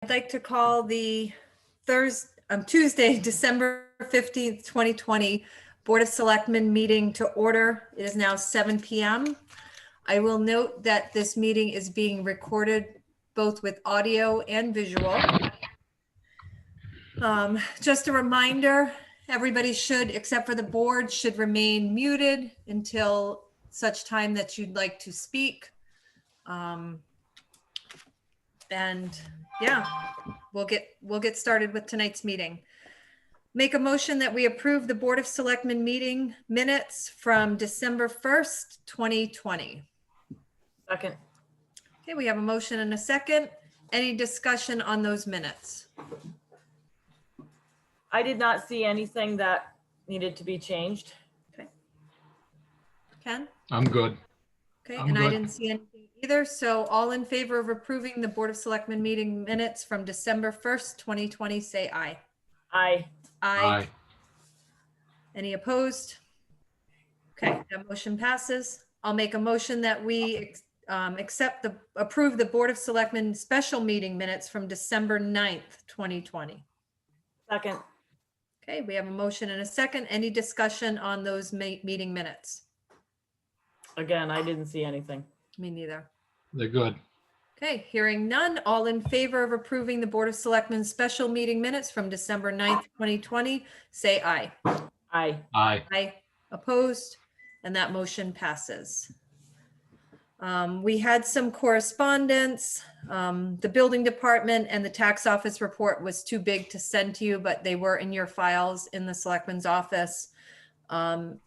I'd like to call the Tuesday, December 15th, 2020 Board of Selectmen meeting to order. It is now 7 p.m. I will note that this meeting is being recorded both with audio and visual. Just a reminder, everybody should, except for the board, should remain muted until such time that you'd like to speak. And yeah, we'll get started with tonight's meeting. Make a motion that we approve the Board of Selectmen meeting minutes from December 1st, 2020. Second. Okay, we have a motion and a second. Any discussion on those minutes? I did not see anything that needed to be changed. Okay. Ken? I'm good. Okay, I'm and I good. didn't see anything either. So all in favor of approving the Board of Selectmen meeting minutes from December 1st, 2020, say aye. Aye. Aye. Any opposed? Okay, that motion passes. I'll make a motion that we approve the Board of Selectmen special meeting minutes from December 9th, 2020. Second. Okay, we have a motion and a second. Any discussion on those meeting minutes? Again, I didn't see anything. Me neither. They're good. Okay, hearing none. All in favor of approving the Board of Selectmen special meeting minutes from December 9th, 2020, say aye. Aye. Aye. Aye. Opposed? And that motion passes. We had some correspondence. The building department and the tax office report was too big to send to you, but they were in your files in the selectman's office.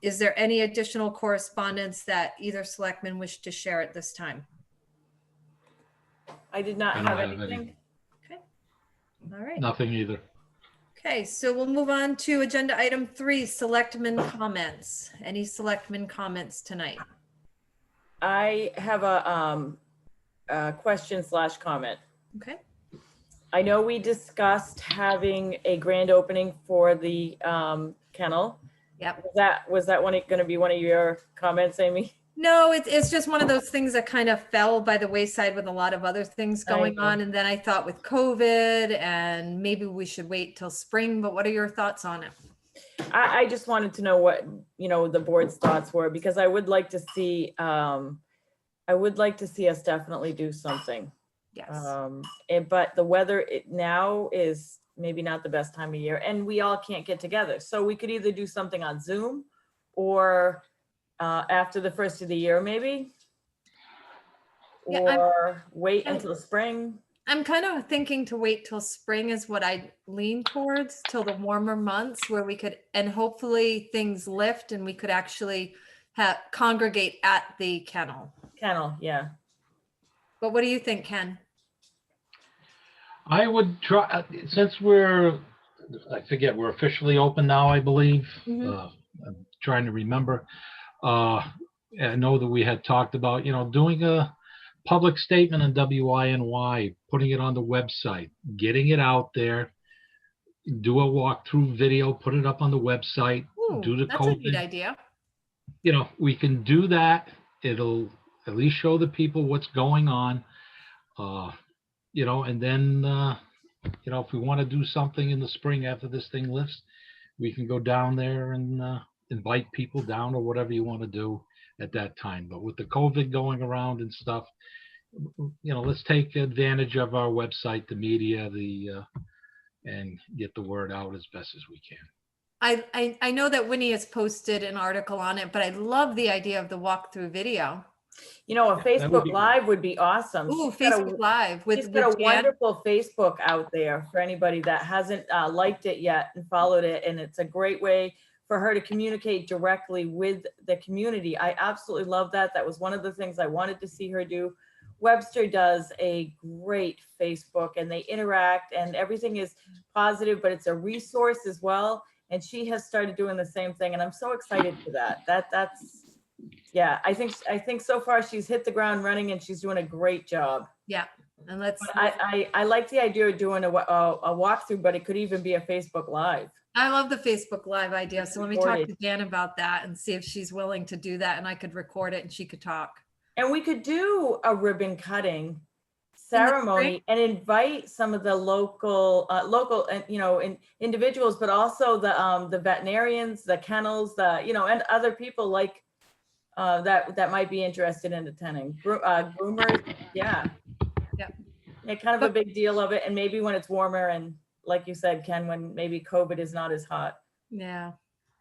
Is there any additional correspondence that either selectman wish to share at this time? I did not I don't have have anything. Okay. All right. Nothing either. Okay, so we'll move on to agenda item 3, selectmen comments. Any selectmen comments tonight? I have a question / comment. Okay. I know we discussed having a grand opening for the kennel. Yep. Was that going to be one of your comments, Amy? No, it's just one of those things that kind of fell by the wayside with a lot of other things going on. And then I thought with COVID and maybe we should wait till spring, but what are your thoughts on it? I just wanted to know what, the board's thoughts were, because I would like to see, us definitely do something. Yes. But the weather now is maybe not the best time of year, and we all can't get together. So we could either do something on Zoom or after the first of the year, maybe, Yeah, or wait until spring. I'm kind of thinking to wait till spring is what I lean towards, till the warmer months where we could, and hopefully things lift and we could actually congregate at the kennel. Yeah. But what do you think, Ken? I would try, since we're officially open now, I believe. Mhm. I'm trying to remember. I know that we had talked about, doing a public statement on WINY, putting it on the website, getting it out there, do a walkthrough video, put it up on the website. Ooh, do the that's a COVID. neat idea. We can do that. It'll at least show the people what's going on. And then, if we want to do something in the spring after this thing lifts, we can go down there and invite people down or whatever you want to do at that time. But with the COVID going around and stuff, let's take advantage of our website, the media, and get the word out as best as we can. I know that Winnie has posted an article on it, but I love the idea of the walkthrough video. A would Facebook be Live would be awesome. Ooh, She's got Facebook Live She's with got a Jan. wonderful Facebook out there for anybody that hasn't liked it yet and followed it. And it's a great way for her to communicate directly with the community. I absolutely love that. That was one of the things I wanted to see her do. Webster does a great Facebook and they interact and everything is positive, but it's a resource as well. And she has started doing the same thing. And I'm so excited for that. Yeah, I think so far she's hit the ground running and she's doing a great job. Yeah. And let's, I like the idea of doing a walkthrough, but it could even be a Facebook Live. I love the Facebook Live idea. So let me talk to Jan about that and see if she's willing to do that and I could record it and she could talk. And we could do a ribbon cutting ceremony and invite some of the local and individuals, but also the veterinarians, the kennels, and other people like that might be interested in attending. Groomers, yeah. Yep. Make kind of a big deal of it, and maybe when it's warmer and, like you said, Ken, when maybe COVID is not as hot. Yeah.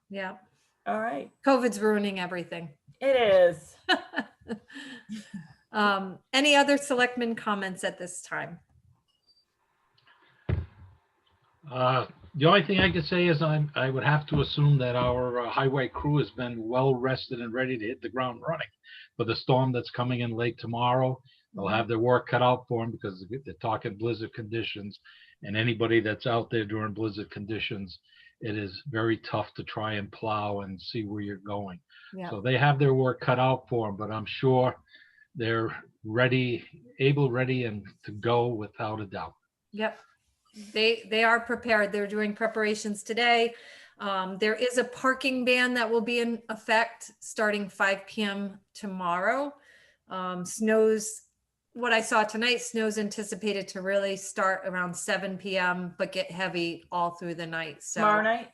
Yeah. All right. COVID's ruining everything. It is. Any other selectmen comments at this time? The only thing I could say is I would have to assume that our highway crew has been well rested and ready to hit the ground running. For the storm that's coming in late tomorrow, they'll have their work cut out for them because they're talking blizzard conditions. And anybody that's out there during blizzard conditions, it is very tough to try and plow and see where you're going. Yeah. So they have their work cut out for them, but I'm sure they're ready, ready, and to go without a doubt. Yep. They are prepared. They're doing preparations today. There is a parking ban that will be in effect starting 5 p.m. tomorrow. Snows, what I saw tonight, snow's anticipated to really start around 7 p.m. but get heavy all through the night. So Tomorrow night?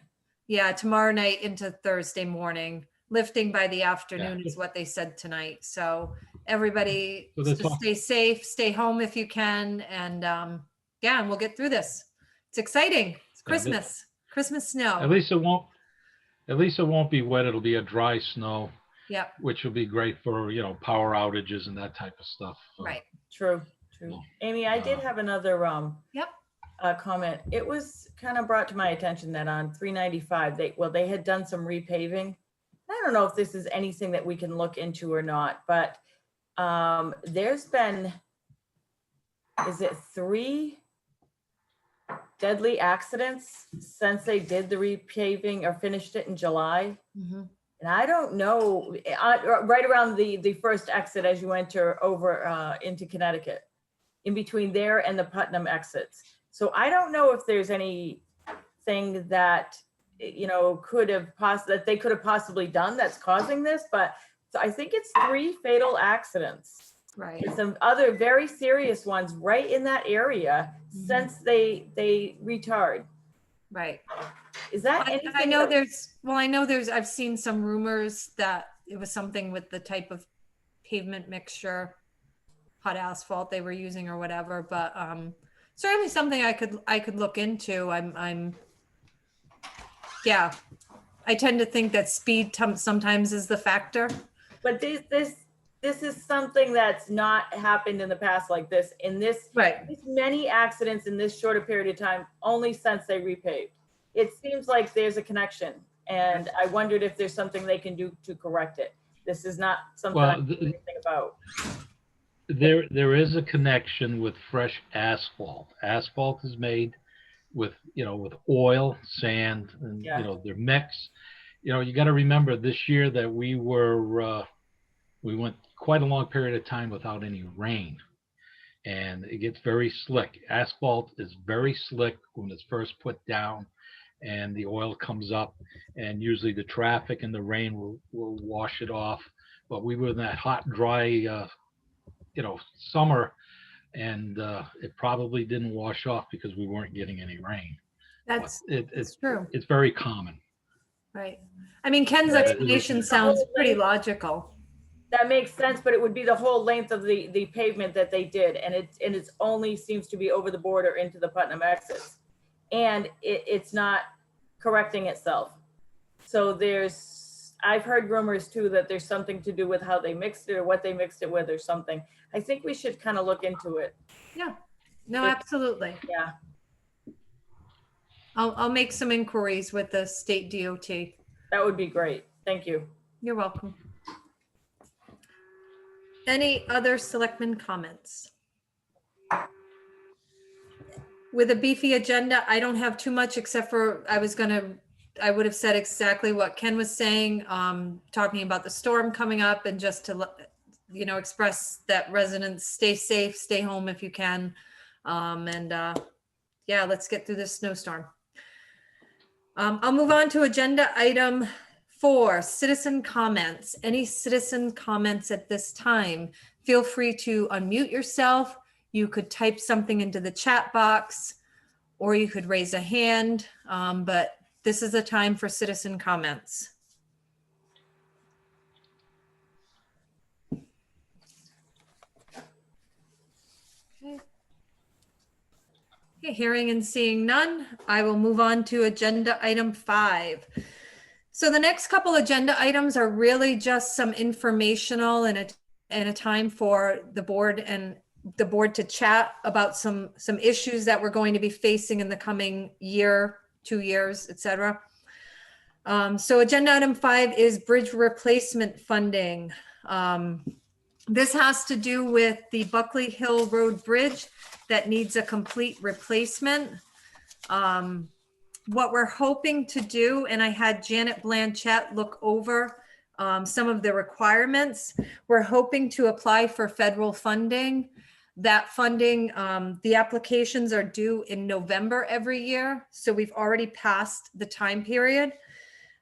yeah, tomorrow night into Thursday morning. Lifting by the afternoon is what they said tonight. So everybody just stay safe, stay home if you can, and and we'll get through this. It's exciting. It's Christmas. Christmas snow. At least it won't be wet. It'll be a dry snow. Yep. Which will be great for, power outages and that type of stuff. Right. True. Amy, I did have another comment. It was kind of brought to my attention that on 395, they had done some repaving. I don't know if this is anything that we can look into or not, but there's been, is it 3 deadly accidents since they did the repaving or finished it in July? Mm-hmm. And I don't know, right around the first exit as you enter over into Connecticut, in between there and the Putnam exits. So I don't know if there's anything that that they could have possibly done that's causing this, but so I think it's 3 fatal accidents. Right. And some other very serious ones right in that area since they retard. Right. Is that anything? I know there's, I've seen some rumors that it was something with the type of pavement mixture, hot asphalt they were using or whatever, but certainly something I could look into. I tend to think that speed sometimes is the factor. But this is something that's not happened in the past like this. In this, right. This many accidents in this shorter period of time, only since they repaved. It seems like there's a connection, and I wondered if there's something they can do to correct it. This is not something I know anything about. There is a connection with fresh asphalt. Asphalt is made with with oil, sand, and they're mixed. You got to remember this year that we went quite a long period of time without any rain, and it gets very slick. Asphalt is very slick when it's first put down and the oil comes up, and usually the traffic and the rain will wash it off. But we were in that hot, dry summer, and it probably didn't wash off because we weren't getting any rain. That's true. It's very common. Right. I mean, Ken's explanation sounds pretty logical. That makes sense, but it would be the whole length of the pavement that they did, and it's only seems to be over the border into the Putnam exits, and it's not correcting itself. So I've heard rumors too that there's something to do with how they mixed it or what they mixed it with or something. I think we should kind of look into it. Yeah. No, absolutely. Yeah. I'll make some inquiries with the state DOT. That would be great. Thank you. You're welcome. Any other selectmen comments? With a beefy agenda, I don't have too much except for I would have said exactly what Ken was saying, talking about the storm coming up, and just to express that residents stay safe, stay home if you can. Let's get through this snowstorm. I'll move on to agenda item 4, citizen comments. Any citizen comments at this time? Feel free to unmute yourself, You could type something into the chat box, or you could raise a hand, but this is a time for citizen comments. Okay, hearing and seeing none, I will move on to agenda item 5. So the next couple agenda items are really just some informational and a time for the board to chat about some issues that we're going to be facing in the coming year, 2 years, etc. So agenda item 5 is bridge replacement funding. This has to do with the Buckley Hill Road Bridge that needs a complete replacement. What we're hoping to do, and I had Janet Blanchett look over some of the requirements. We're hoping to apply for federal funding. That funding, the applications are due in November every year. So we've already passed the time period.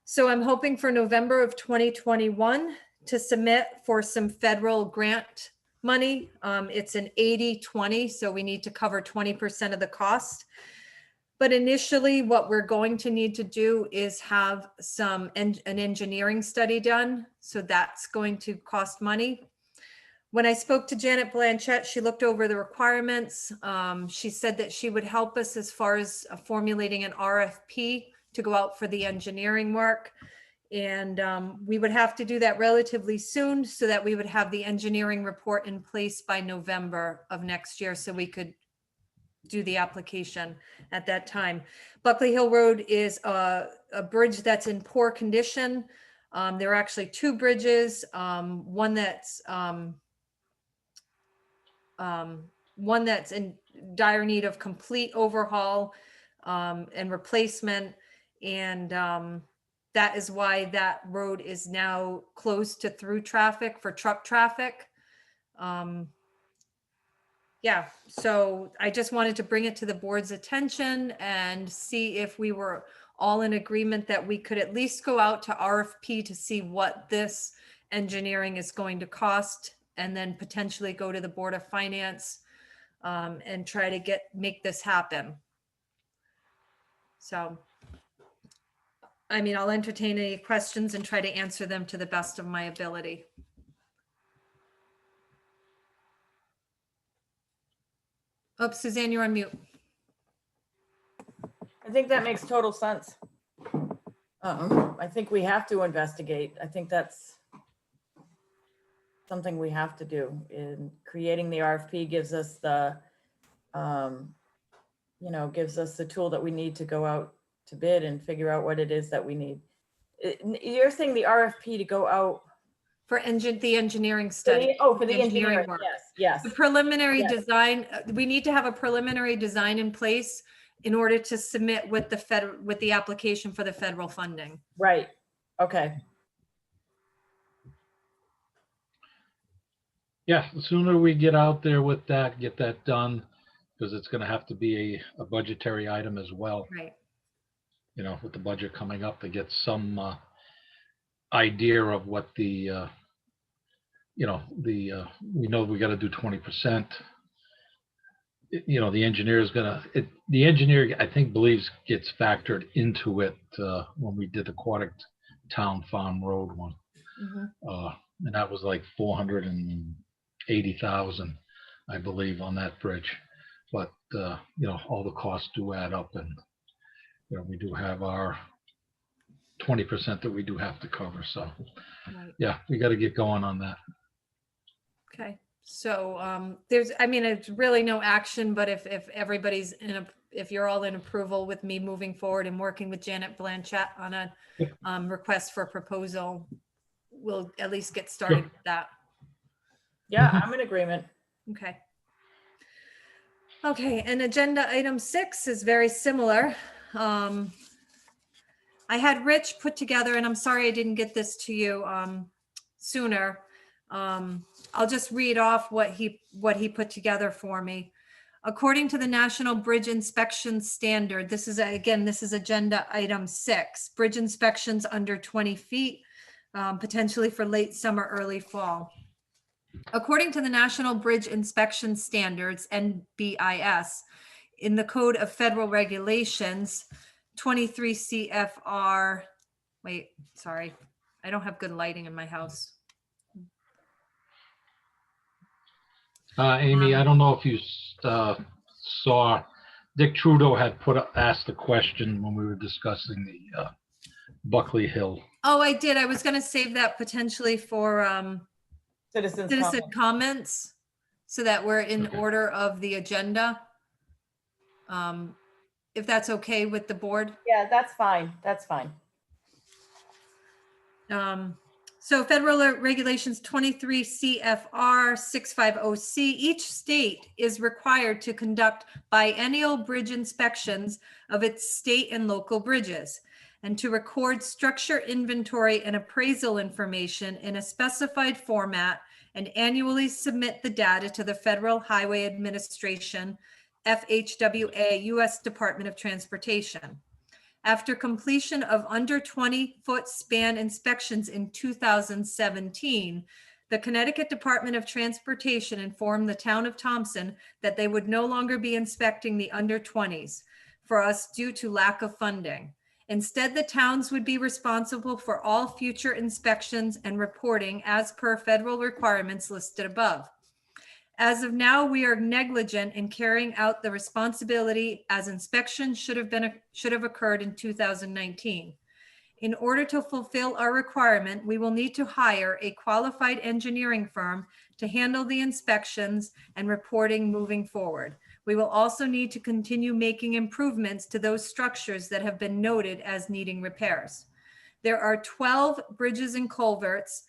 So I'm hoping for November of 2021 to submit for some federal grant money. It's an 80-20, so we need to cover 20% of the cost. But initially, what we're going to need to do is have an engineering study done. So that's going to cost money. When I spoke to Janet Blanchett, she looked over the requirements. She said that she would help us as far as formulating an RFP to go out for the engineering work. And we would have to do that relatively soon so that we would have the engineering report in place by November of next year so we could do the application at that time. Buckley Hill Road is a bridge that's in poor condition. There are actually 2 bridges, one that's in dire need of complete overhaul and replacement. And that is why that road is now closed to through traffic for truck traffic. Yeah, so I just wanted to bring it to the board's attention and see if we were all in agreement that we could at least go out to RFP to see what this engineering is going to cost, and then potentially go to the Board of Finance and try to make this happen. So, I mean, I'll entertain any questions and try to answer them to the best of my ability. Oh, Suzanne, you're on mute. I think that makes total sense. I think we have to investigate. I think that's something we have to do. In creating the RFP gives us the, gives us the tool that we need to go out to bid and figure out what it is that we need. You're saying the RFP to go out For the engineering study. for the engineering work. Yes. The preliminary Yes. design, we need to have a preliminary design in place in order to submit with the application for the federal funding. Right. Okay. Yeah, the sooner we get out there with that, get that done, because it's gonna have to be a budgetary item as well. Right. With the budget coming up, to get some idea of what we know we gotta do 20%. The engineer is the engineer, I think, believes gets factored into it when we did the Aquatic Town Farm Road one. Mhm. And that was like 480,000, I believe, on that bridge. But all the costs do add up, and we do have our 20% that we do have to cover. So Right. yeah, we got to get going on that. Okay. So it's really no action, but if everybody's if you're all in approval with me moving forward and working with Janet Blanchett on a request for proposal, we'll at least get started with that. Yeah, I'm in agreement. Okay. Okay, and agenda item 6 is very similar. I had Rich put together, and I'm sorry I didn't get this to you sooner. I'll just read off what he put together for me. According to the National Bridge Inspection Standard, this is agenda item 6, bridge inspections under 20 feet, potentially for late summer, early fall. According to the National Bridge Inspection Standards, NBIS, in the Code of Federal Regulations, 23 CFR, wait, sorry, I don't have good lighting in my house. Amy, I don't know if you saw, Dick Trudeau had asked a question when we were discussing the Buckley Hill. Oh, I did. I was going to save that potentially for Citizens citizen comment. comments so that we're in Okay. order of the agenda. If that's okay with the board. Yeah, that's fine. That's fine. So federal regulations 23 CFR 650C, each state is required to conduct biennial bridge inspections of its state and local bridges and to record structure inventory and appraisal information in a specified format and annually submit the data to the Federal Highway Administration, FHWA, U.S. Department of Transportation. After completion of under 20-foot span inspections in 2017, the Connecticut Department of Transportation informed the town of Thompson that they would no longer be inspecting the under 20s for us due to lack of funding. Instead, the towns would be responsible for all future inspections and reporting as per federal requirements listed above. As of now, we are negligent in carrying out the responsibility as inspection should have occurred in 2019. In order to fulfill our requirement, we will need to hire a qualified engineering firm to handle the inspections and reporting moving forward. We will also need to continue making improvements to those structures that have been noted as needing repairs. There are 12 bridges and culverts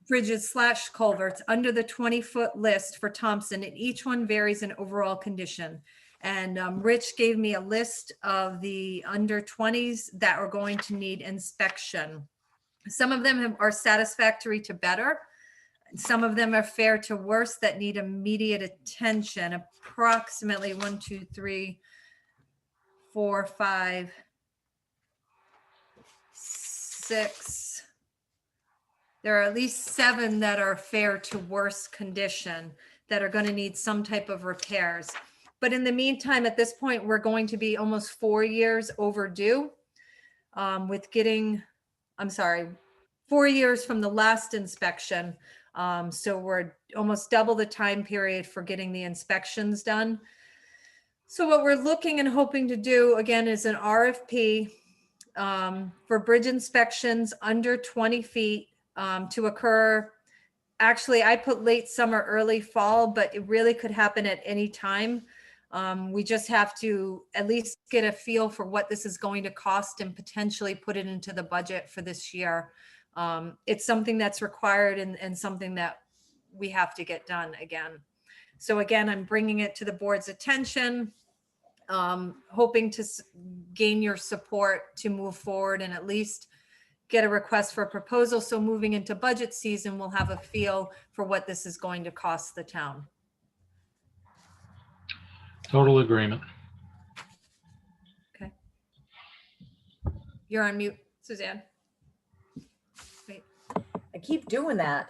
bridges/culverts under the 20-foot list for Thompson, and each one varies in overall condition. And Rich gave me a list of the under 20s that are going to need inspection. Some of them are satisfactory to better. Some of them are fair to worse that need immediate attention. Approximately 1, 2, 3, 4, 5, 6. There are at least 7 that are fair to worse condition that are going to need some type of repairs. But in the meantime, at this point, we're going to be almost 4 years overdue with getting, 4 years from the last inspection. So we're almost double the time period for getting the inspections done. So what we're looking and hoping to do again is an RFP for bridge inspections under 20 feet to occur. Actually, I put late summer, early fall, but it really could happen at any time. We just have to at least get a feel for what this is going to cost and potentially put it into the budget for this year. It's something that's required and something that we have to get done again. So again, I'm bringing it to the board's attention, hoping to gain your support to move forward and at least get a request for a proposal. So moving into budget season, we'll have a feel for what this is going to cost the town. Total agreement. Okay. You're on mute, Suzanne. Wait, I keep doing that.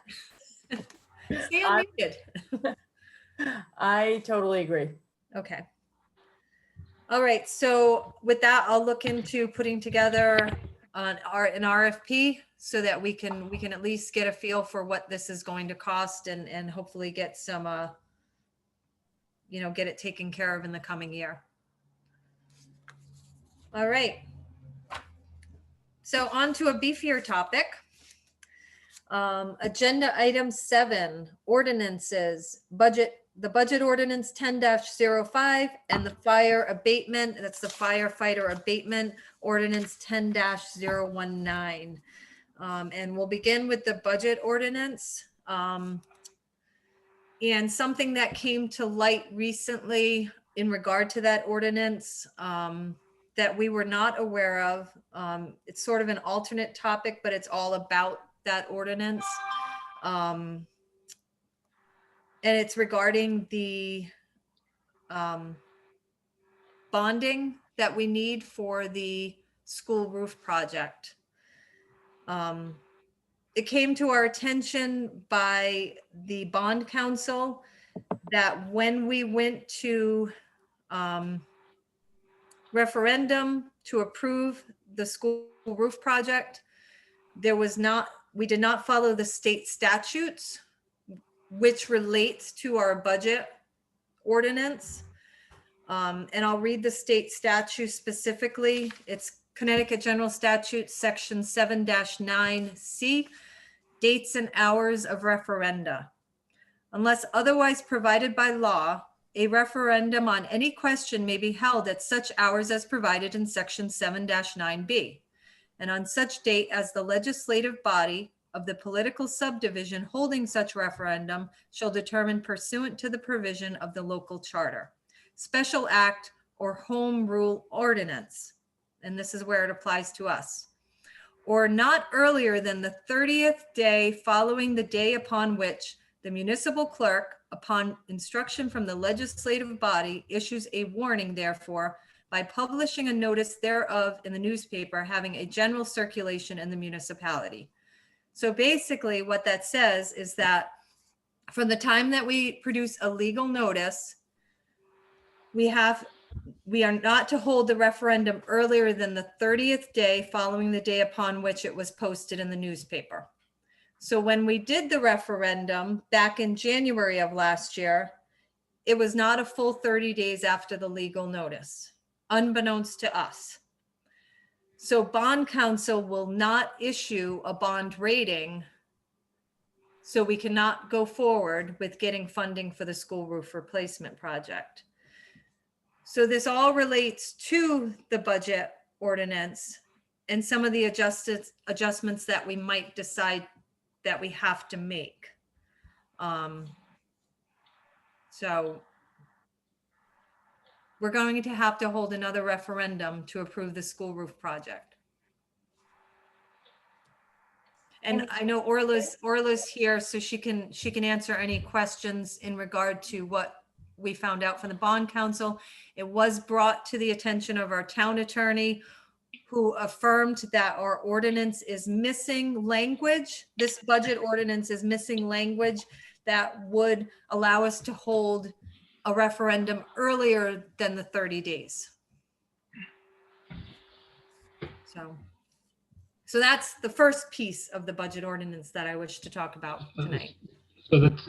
stay unmuted. I totally agree. Okay. All right. So with that, I'll look into putting together an RFP so that we can at least get a feel for what this is going to cost and hopefully get some, get it taken care of in the coming year. All right. So on to a beefier topic. Agenda item 7, ordinances, the budget ordinance 10-05 and the fire abatement, that's the firefighter abatement ordinance 10-019. And we'll begin with the budget ordinance. And something that came to light recently in regard to that ordinance that we were not aware of. It's sort of an alternate topic, but it's all about that ordinance. And it's regarding the bonding that we need for the school roof project. it came to our attention by the bond council that when we went to referendum to approve the school roof project, we did not follow the state statutes, which relates to our budget ordinance. And I'll read the state statute specifically. It's Connecticut General Statute, Section 7-9C, dates and hours of referenda. Unless otherwise provided by law, a referendum on any question may be held at such hours as provided in Section 7-9B, and on such date as the legislative body of the political subdivision holding such referendum shall determine pursuant to the provision of the local charter, special act, or home rule ordinance. And this is where it applies to us. Or not earlier than the 30th day following the day upon which the municipal clerk, upon instruction from the legislative body, issues a warning therefore by publishing a notice thereof in the newspaper having a general circulation in the municipality. So basically what that says is that from the time that we produce a legal notice, we are not to hold the referendum earlier than the 30th day following the day upon which it was posted in the newspaper. So when we did the referendum back in January of last year, it was not a full 30 days after the legal notice, unbeknownst to us. So bond council will not issue a bond rating, so we cannot go forward with getting funding for the school roof replacement project. So this all relates to the budget ordinance and some of the adjustments that we might decide that we have to make. So we're going to have to hold another referendum to approve the school roof project. And I know Orla's here, so she can answer any questions in regard to what we found out from the bond council. It was brought to the attention of our town attorney, who affirmed that our ordinance is missing language. This budget ordinance is missing language that would allow us to hold a referendum earlier than the 30 days. So that's the first piece of the budget ordinance that I wish to talk about tonight.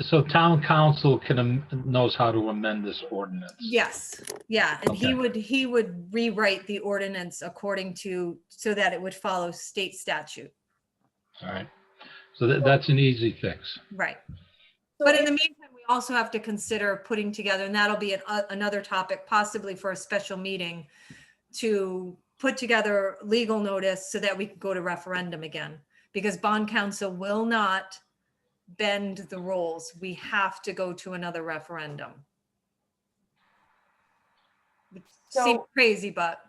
So town council knows how to amend this ordinance. Yes, yeah, and Okay. he would rewrite the ordinance according to, so that it would follow state statute. All right. So that's an easy fix. Right. So But in the meantime, we also have to consider putting together, and that'll be another topic possibly for a special meeting, to put together legal notice so that we can go to referendum again, because bond council will not bend the rules. We have to go to another referendum. Which seems crazy, but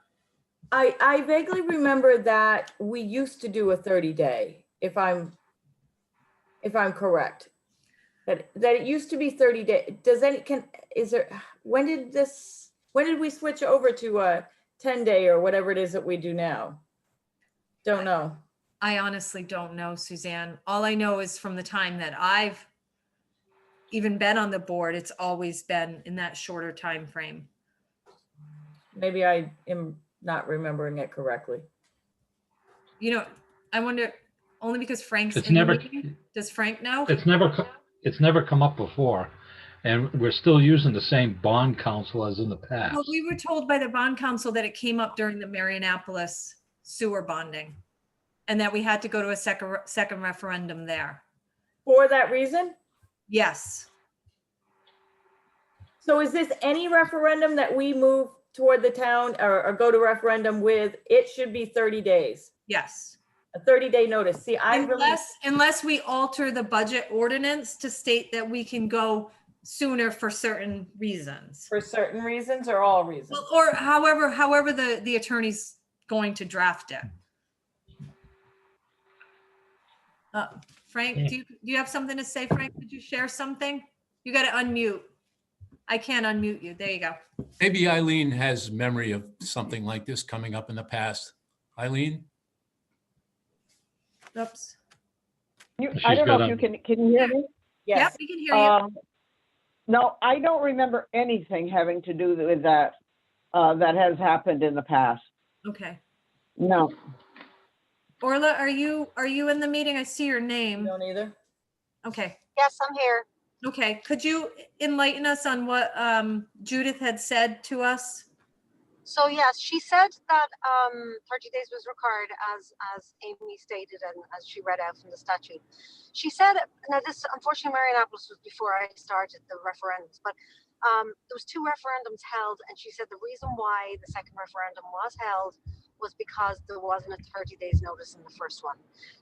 I vaguely remember that we used to do a 30-day, if I'm correct. That it used to be 30 days. When did we switch over to a 10-day or whatever it is that we do now? Don't know. I honestly don't know, Suzanne. All I know is from the time that I've even been on the board, it's always been in that shorter time frame. Maybe I am not remembering it correctly. You know, I wonder, only because Frank's It's in the never- meeting? Does Frank know? It's never come up before, and we're still using the same bond council as in the past. Well, we were told by the bond council that it came up during the Marianapolis sewer bonding, and that we had to go to a second referendum there. For that reason? Yes. So is this any referendum that we move toward the town or go to referendum with? It should be 30 days, Yes. a 30-day notice. See, Unless we alter the budget ordinance to state that we can go sooner for certain reasons. for certain reasons or all reasons? Well, or however the attorney's going to draft it. Frank, do you have something to say, Frank? Did you share something? You got to unmute. I can't unmute you. There you go. Maybe Eileen has memory of something like this coming up in the past. Eileen? Oops. I don't know got if you can you hear me? Yep, Yes. we can hear you. No, I don't remember anything having to do with that, that has happened in the past. Okay. No. Orla, are you in the meeting? I see your You name. don't either? Okay. Yes, I'm here. Okay. Could you enlighten us on what Judith had said to us? So yes, she said that 30 days was required as Amy stated and as she read out from the statute. She said, now this unfortunately Marianapolis was before I started the referendums, but there was 2 referendums held, and she said the reason why the second referendum was held was because there wasn't a 30 days notice in the first one.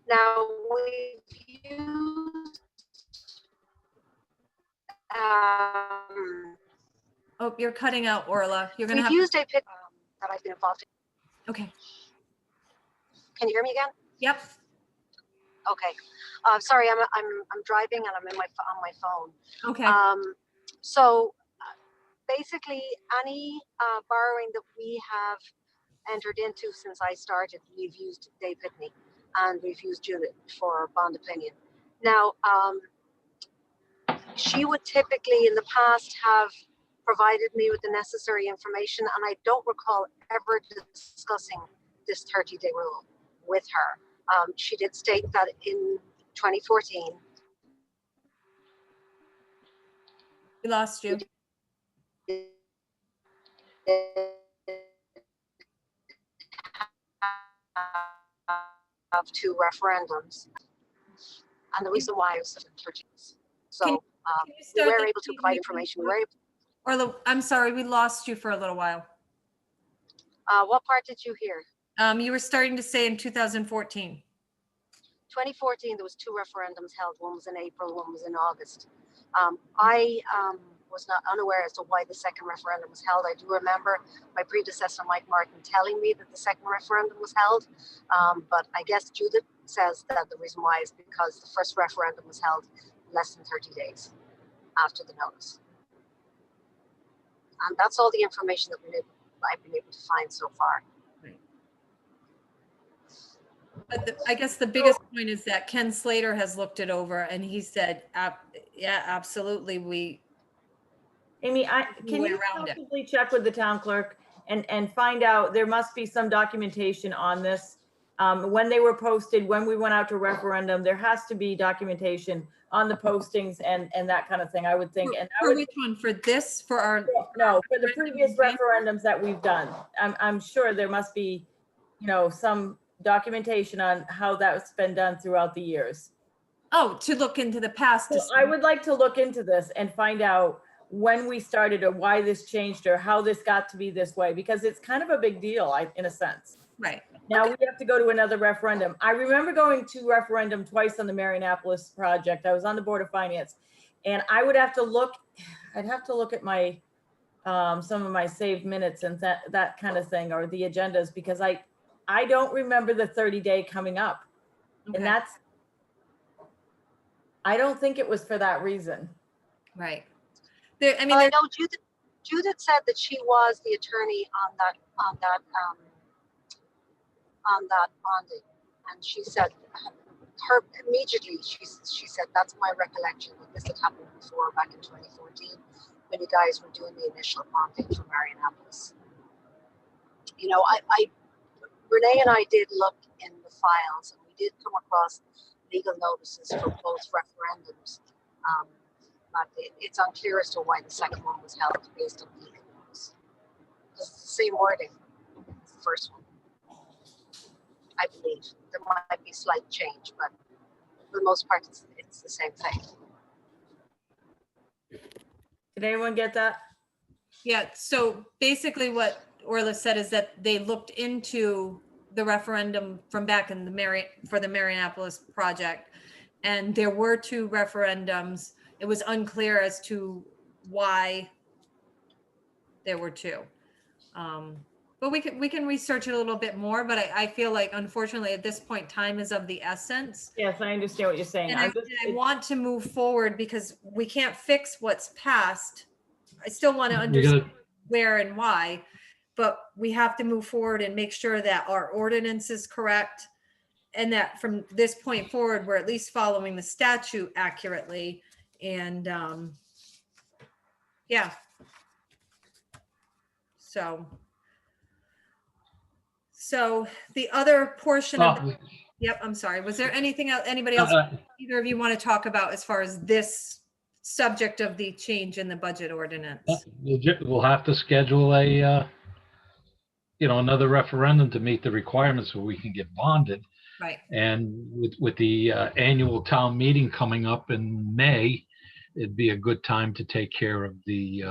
Now we've used Oh, you're cutting out, Orla. You're gonna we've have. used a pit that I've been involved in. Okay. Can you hear me again? Yep. Okay. Sorry, I'm driving and I'm on my phone. Okay. So basically, any borrowing that we have entered into since I started, we've used Dave Pitney and we've used Judith for bond opinion. Now, she would typically in the past have provided me with the necessary information, and I don't recall ever discussing this 30-day rule with her. She did state that in 2014. We lost you. Of 2 referendums, and the reason why it was 30 days. So Can you we start were that able to speaking provide again? information. We were able, Orla, I'm sorry, we lost you for a little while. what part did you hear? You were starting to say in 2014. 2014, there was 2 referendums held. One was in April, one was in August. I was not unaware as to why the second referendum was held. I do remember my predecessor, Mike Martin, telling me that the second referendum was held. But I guess Judith says that the reason why is because the first referendum was held less than 30 days after the notice. And that's all the information that I've been able to find so far. But I guess the biggest point is that Ken Slater has looked it over and he said, yeah, absolutely. Amy, can way you around it. possibly check with the town clerk and find out, there must be some documentation on this. When they were posted, when we went out to referendum, there has to be documentation on the postings and that kind of thing, I would think. And I For would, which one? For this, for our, no, for the previous referendums that we've done, I'm sure there must be, some documentation on how that's been done throughout the years. oh, to look into the past. So I would like to look into this and find out when we started or why this changed or how this got to be this way, because it's kind of a big deal, in a sense. Right. Now Okay. we have to go to another referendum. I remember going to referendum twice on the Marianapolis project. I was on the Board of Finance, and I would have to look, I'd have to look at my, some of my saved minutes and that kind of thing, or the agendas, because I don't remember the 30-day coming up. Okay. And that's, I don't think it was for that reason. Right. There, I mean, Well, I there, know Judith said that she was the attorney on that bonding, and she said her immediately she said that's my recollection that this had happened before back in 2014 when you guys were doing the initial bonding for Marianapolis. I Renee and I did look in the files, and we did come across legal notices for both referendums. But it's unclear as to why the second one was held based on legal notice. It's the same wording as the first one, I believe. There might be slight change, but for the most part, it's the same thing. Did anyone get that? yeah. So basically what Orla said is that they looked into the referendum from back in for the Marianapolis project. And there were 2 referendums. It was unclear as to why there were 2. But we can research it a little bit more, but I feel like unfortunately at this point, time is of the essence. Yes, I understand what you're saying. And I want to move forward because we can't fix what's past. I still want to understand where and why, but we have to move forward and make sure that our ordinance is correct and that from this point forward, we're at least following the statute accurately. And yeah. So the other portion of, Oh, yep, I'm sorry. Was there anything else, anybody uh, else, uh, either of you want to talk about as far as this subject of the change in the budget ordinance? We'll have to schedule a, another referendum to meet the requirements so we can get bonded. Right. And with the annual town meeting coming up in May, it'd be a good time to take care of the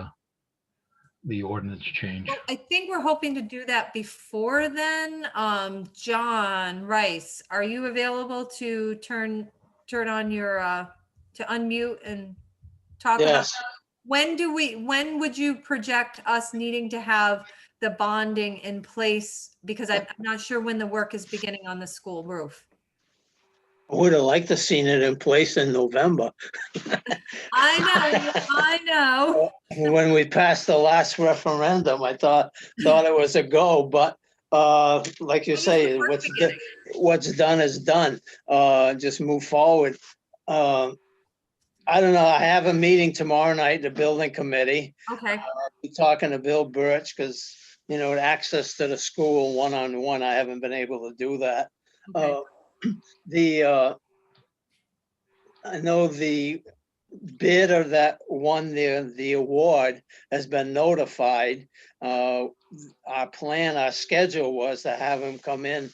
ordinance change. Well, I think we're hoping to do that before then. John Rice, are you available to turn on your, to unmute and talk about? Yes, When would you project us needing to have the bonding in place? Because I'm not sure when the work is beginning on the school roof. I would have liked to seen it in place in November I know. when we passed the last referendum. I thought it was a go, but like you say, what's done is done. Just move forward. I don't know. I have a meeting tomorrow night, the building committee. Okay, Be talking to Bill Birch because, access to the school one-on-one, I haven't been able to do that. okay, I know the bidder that won the award has been notified. Our schedule was to have him come in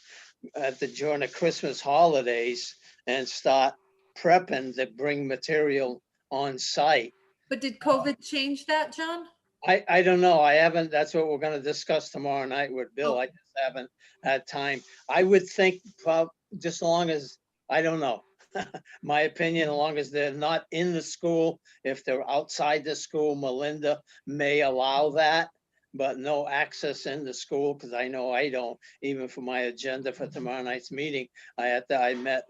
during the Christmas holidays and start prepping to bring material on site. but did COVID change that, John? I don't know. I haven't, that's what we're gonna discuss tomorrow night with Bill. I Okay. just haven't had time. I would think just as long as, I don't know. My opinion, as long as they're not in the school, if they're outside the school, Melinda may allow that, but no access in the school, because I know I don't, even for my agenda for tomorrow night's meeting, I met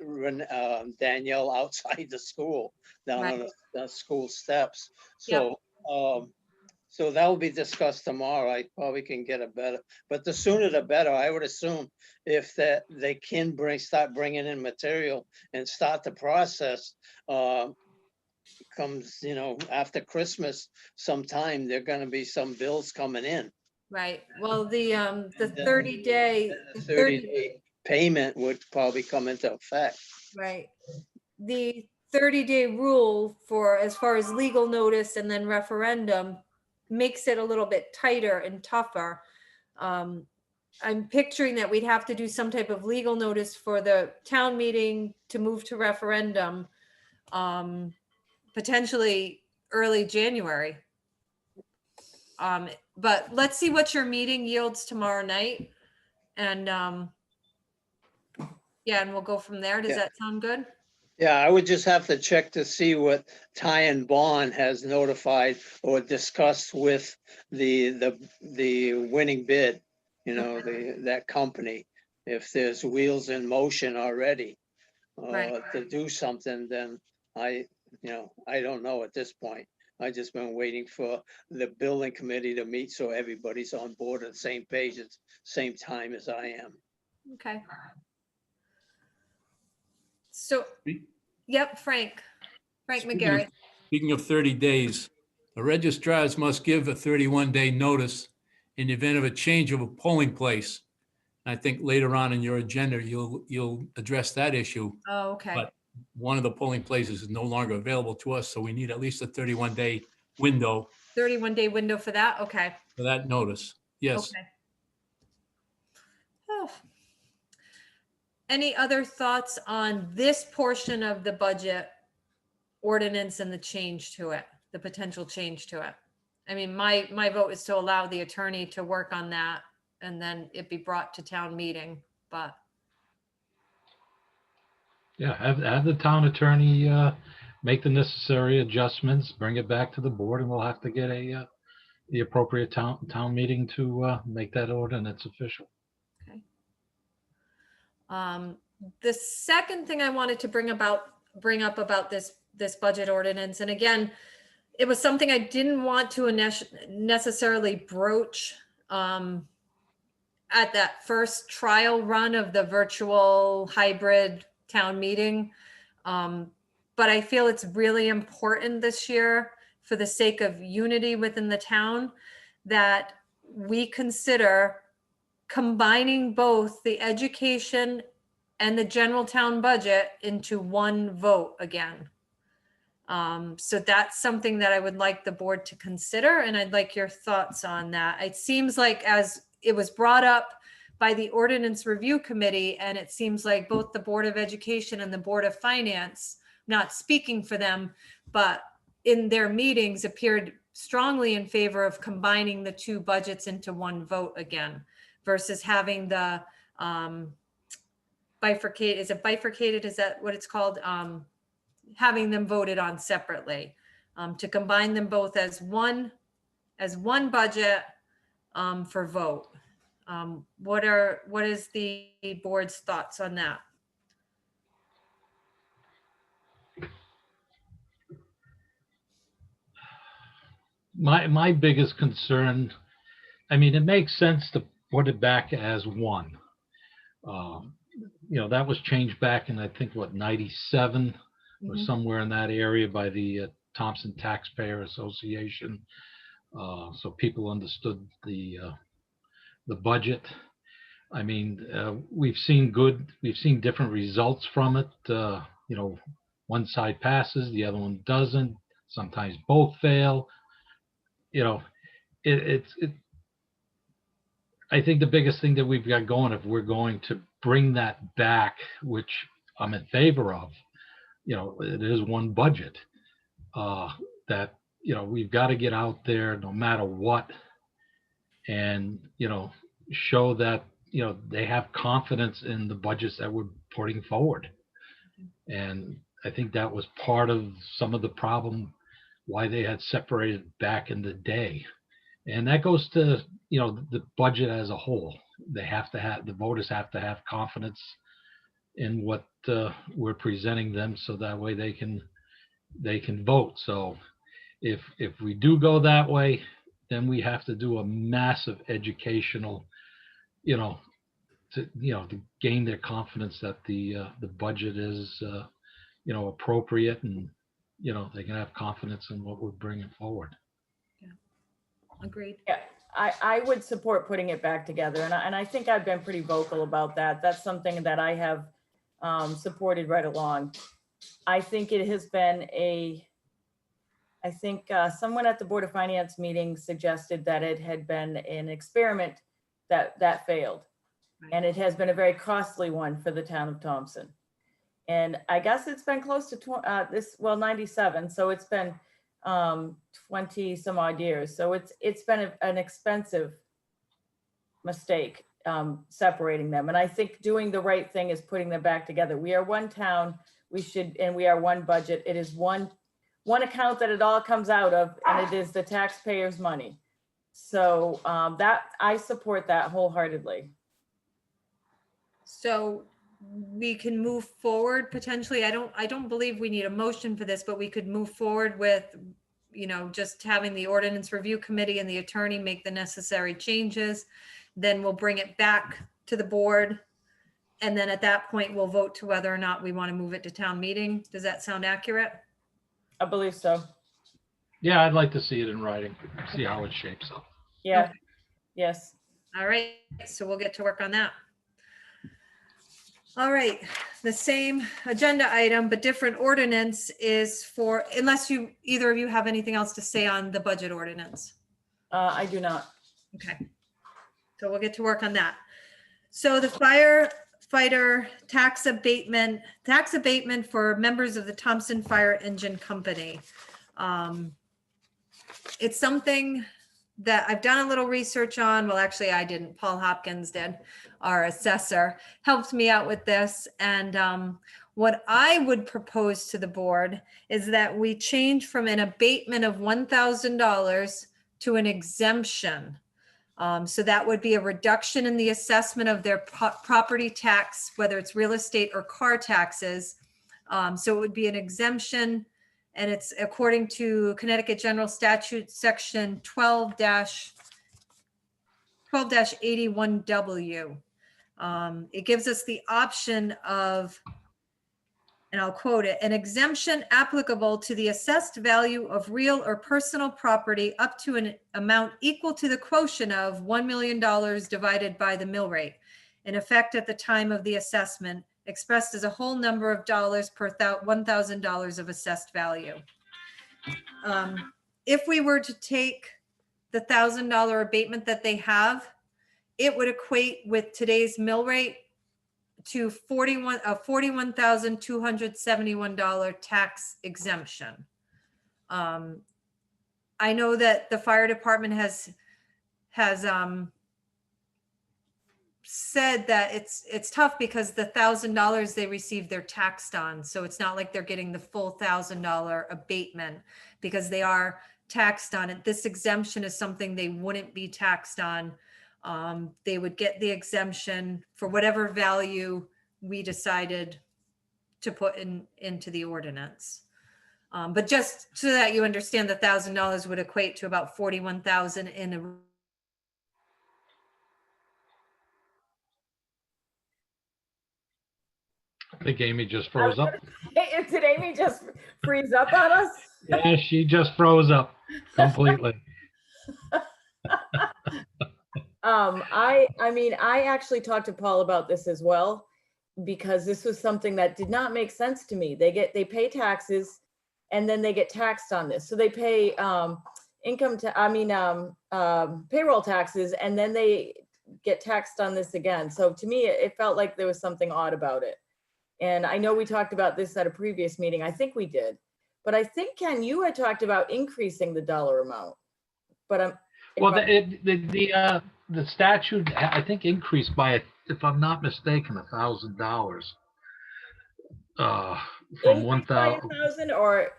Danielle outside the school, down on the school steps. So, so that will be discussed tomorrow. I probably can get a better, but the sooner the better, I would assume, if that they can start bringing in material and start the process. Comes, after Christmas sometime, there are gonna be some bills coming in. Right. Well, the And then- 30-day, The 30-day payment would probably come into effect. right. The 30-day rule for, as far as legal notice and then referendum, makes it a little bit tighter and tougher. I'm picturing that we'd have to do some type of legal notice for the town meeting to move to referendum, potentially early January. But let's see what your meeting yields tomorrow night. And yeah, and we'll go from there. Does Yeah. that sound good? Yeah, I would just have to check to see what Ty and Bond has notified or discussed with the winning bid, that company. If there's wheels in motion already Right. to do something, then I don't know at this point. I just been waiting for the building committee to meet so everybody's on board at the same page at the same time as I am. Okay. So, Speak- yep, Frank Speaking of- McGarry. Speaking of 30 days, the registrars must give a 31-day notice in the event of a change of a polling place. I think later on in your agenda, you'll address that issue. Oh, okay. But one of the polling places is no longer available to us, so we need at least a 31-day window 31-day window for that? Okay. for that notice. Yes. Okay. Oh. Any other thoughts on this portion of the budget ordinance and the change to it, the potential change to it? I mean, my vote is to allow the attorney to work on that and then it be brought to town meeting, but Yeah, have the town attorney make the necessary adjustments, bring it back to the board, and we'll have to get the appropriate town meeting to make that ordinance official. the second thing I wanted to bring up about this budget ordinance, and again, it was something I didn't want to necessarily broach at that first trial run of the virtual hybrid town meeting. But I feel it's really important this year, for the sake of unity within the town, that we consider combining both the education and the general town budget into one vote again. So that's something that I would like the board to consider, and I'd like your thoughts on that. It seems like, as it was brought up by the Ordinance Review Committee, and it seems like both the Board of Education and the Board of Finance, not speaking for them, but in their meetings appeared strongly in favor of combining the two budgets into one vote again, versus having the bifurcate, is it bifurcated? Is that what it's called? Having them voted on separately, to combine them both as one budget for vote. What is the board's thoughts on that? My biggest concern, I mean, it makes sense to put it back as one. That was changed back in, I think, what, 97 or somewhere in that area by the Thompson Taxpayer Association. So people understood the budget. I mean, we've seen different results from it. One side passes, the other one doesn't. Sometimes both fail. I think the biggest thing that we've got going, if we're going to bring that back, which I'm in favor of, it is one budget, that, we've got to get out there no matter what, and, show that, they have confidence in the budgets that we're putting forward. And I think that was part of some of the problem why they had separated back in the day. And that goes to, the budget as a whole. The voters have to have confidence in what we're presenting them, so that way they can vote. So if we do go that way, then we have to do a massive educational, to gain their confidence that the budget is appropriate, and they can have confidence in what we're bringing forward. Agreed. Yeah, I would support putting it back together, and I think I've been pretty vocal about that. That's something that I have supported right along. I think it has been someone at the Board of Finance meeting suggested that it had been an experiment that failed. And it has been a very costly one for the town of Thompson. And I guess it's been close to 97. So it's been 20 some odd years. So it's been an expensive mistake, separating them. And I think doing the right thing is putting them back together. We are one town, and we are one budget. It is one account that it all comes out of, and it is the taxpayers' money. So that I support that wholeheartedly. So we can move forward potentially. I don't believe we need a motion for this, but we could move forward with, just having the Ordinance Review Committee and the attorney make the necessary changes. Then we'll bring it back to the board. And then at that point, we'll vote to whether or not we want to move it to town meeting. Does that sound accurate? I believe so. Yeah, I'd like to see it in writing, see how it shapes up. Yeah. Okay. Yes. All right, so we'll get to work on that. All right, the same agenda item, but different ordinance is for, unless either of you have anything else to say on the budget ordinance. I do not. Okay, so we'll get to work on that. So the firefighter tax abatement for members of the Thompson Fire Engine Company. It's something that I've done a little research on. Well, actually I didn't. Paul Hopkins did. Our assessor helped me out with this. And what I would propose to the board is that we change from an abatement of $1,000 to an exemption. So that would be a reduction in the assessment of their property tax, whether it's real estate or car taxes. So it would be an exemption, and it's according to Connecticut General Statute, section 12- 12-81W. It gives us the option of, and I'll quote it, an exemption applicable to the assessed value of real or personal property up to an amount equal to the quotient of $1 million divided by the mill rate, in effect at the time of the assessment, expressed as a whole number of dollars per $1,000 of assessed value. If we were to take the $1,000 abatement that they have, it would equate with today's mill rate to $41,271 tax exemption. I know that the fire department has said that it's tough because the $1,000 they receive, they're taxed on. So it's not like they're getting the full $1,000 abatement because they are taxed on it. This exemption is something they wouldn't be taxed on. They would get the exemption for whatever value we decided to put into the ordinance. But just so that you understand, the $1,000 would equate to about 41,000 in a. I think Amy just froze up. Did Amy just freeze up on us? Yeah, she just froze up completely. I mean, I actually talked to Paul about this as well, because this was something that did not make sense to me. They pay taxes and then they get taxed on this. So they pay payroll taxes and then they get taxed on this again. So to me, it felt like there was something odd about it. And I know we talked about this at a previous meeting. I think we did. But I think, Ken, you had talked about increasing the dollar amount. But Well, the statute, I think, increased by, if I'm not mistaken, $1,000. From 1,000. 1,000 or?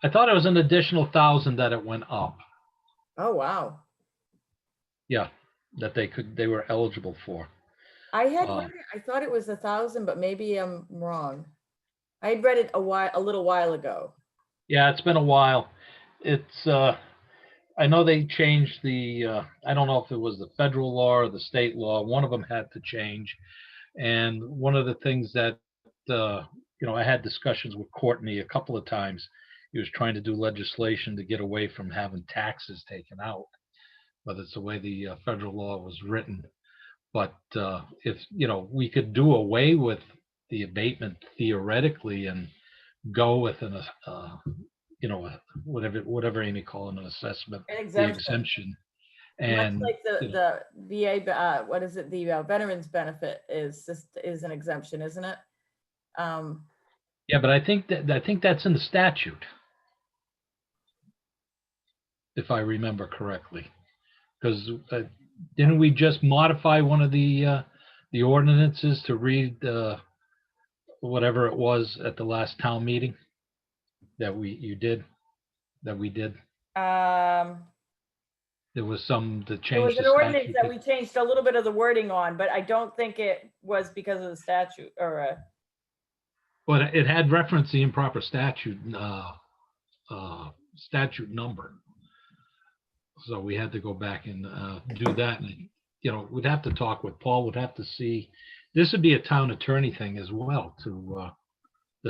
I thought it was an additional 1,000 that it went up. Oh, wow. Yeah, that they were eligible for. I had read it, I thought it was 1,000, but maybe I'm wrong. I had read it a little while ago. Yeah, it's been a while. It's I know they changed the I don't know if it was the federal law or the state law. One of them had to change, and one of the things that I had discussions with Courtney a couple of times. He was trying to do legislation to get away from having taxes taken out, but it's the way the federal law was written. But if we could do away with the abatement theoretically and go with whatever Amy called an assessment, An the exemption. exemption, Much and like the VA, what is it? The veterans benefit is an exemption, isn't it? Yeah, but I think that's in the statute, if I remember correctly, because didn't we just modify one of the ordinances to read whatever it was at the last town meeting that we did? There was some that It changed was the an ordinance statute. that we changed a little bit of the wording on, but I don't think it was because of the statute or But it had referenced the improper statute statute number. So we had to go back and do that. And, we'd have to talk with Paul, would have to see. This would be a town attorney thing as well to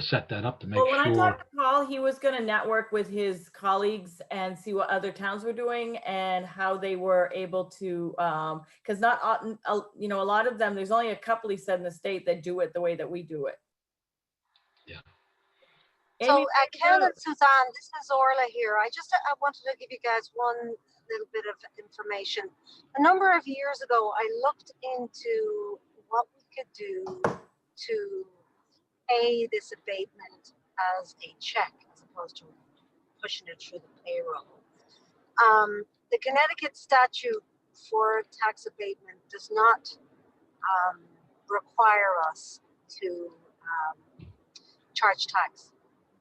set that up to make Well, when I sure. talked to Paul, he was going to network with his colleagues and see what other towns were doing and how they were able to, because not, a lot of them, there's only a couple, he said, in the state that do it the way that we do it. Yeah. So, Amy, Ken and Suzanne, this is Orla here. I wanted to give you guys one little bit of information. A number of years ago, I looked into what we could do to pay this abatement as a check as opposed to pushing it through the payroll. The Connecticut statute for tax abatement does not require us to charge tax,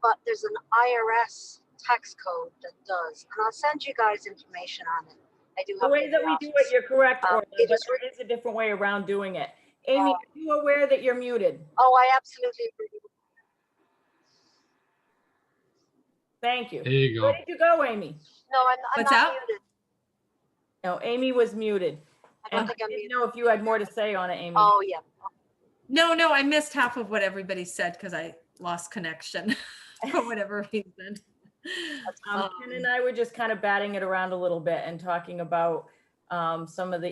but there's an IRS tax code that does, and I'll send you guys information on it. I do the have way it in that the we do office. it, you're correct, Orla, but it is there is a different way around doing it. Amy, are you aware that you're muted? Oh, I absolutely agree. Thank you. There you go. Where did you go, Amy? No, I'm What's not that? muted. No, Amy was muted. I don't And I think I'm didn't muted. know if you had more to say on it, Amy. Oh, yeah. No, I missed half of what everybody said because I lost connection for whatever reason. Ken and I were just kind of batting it around a little bit and talking about some of the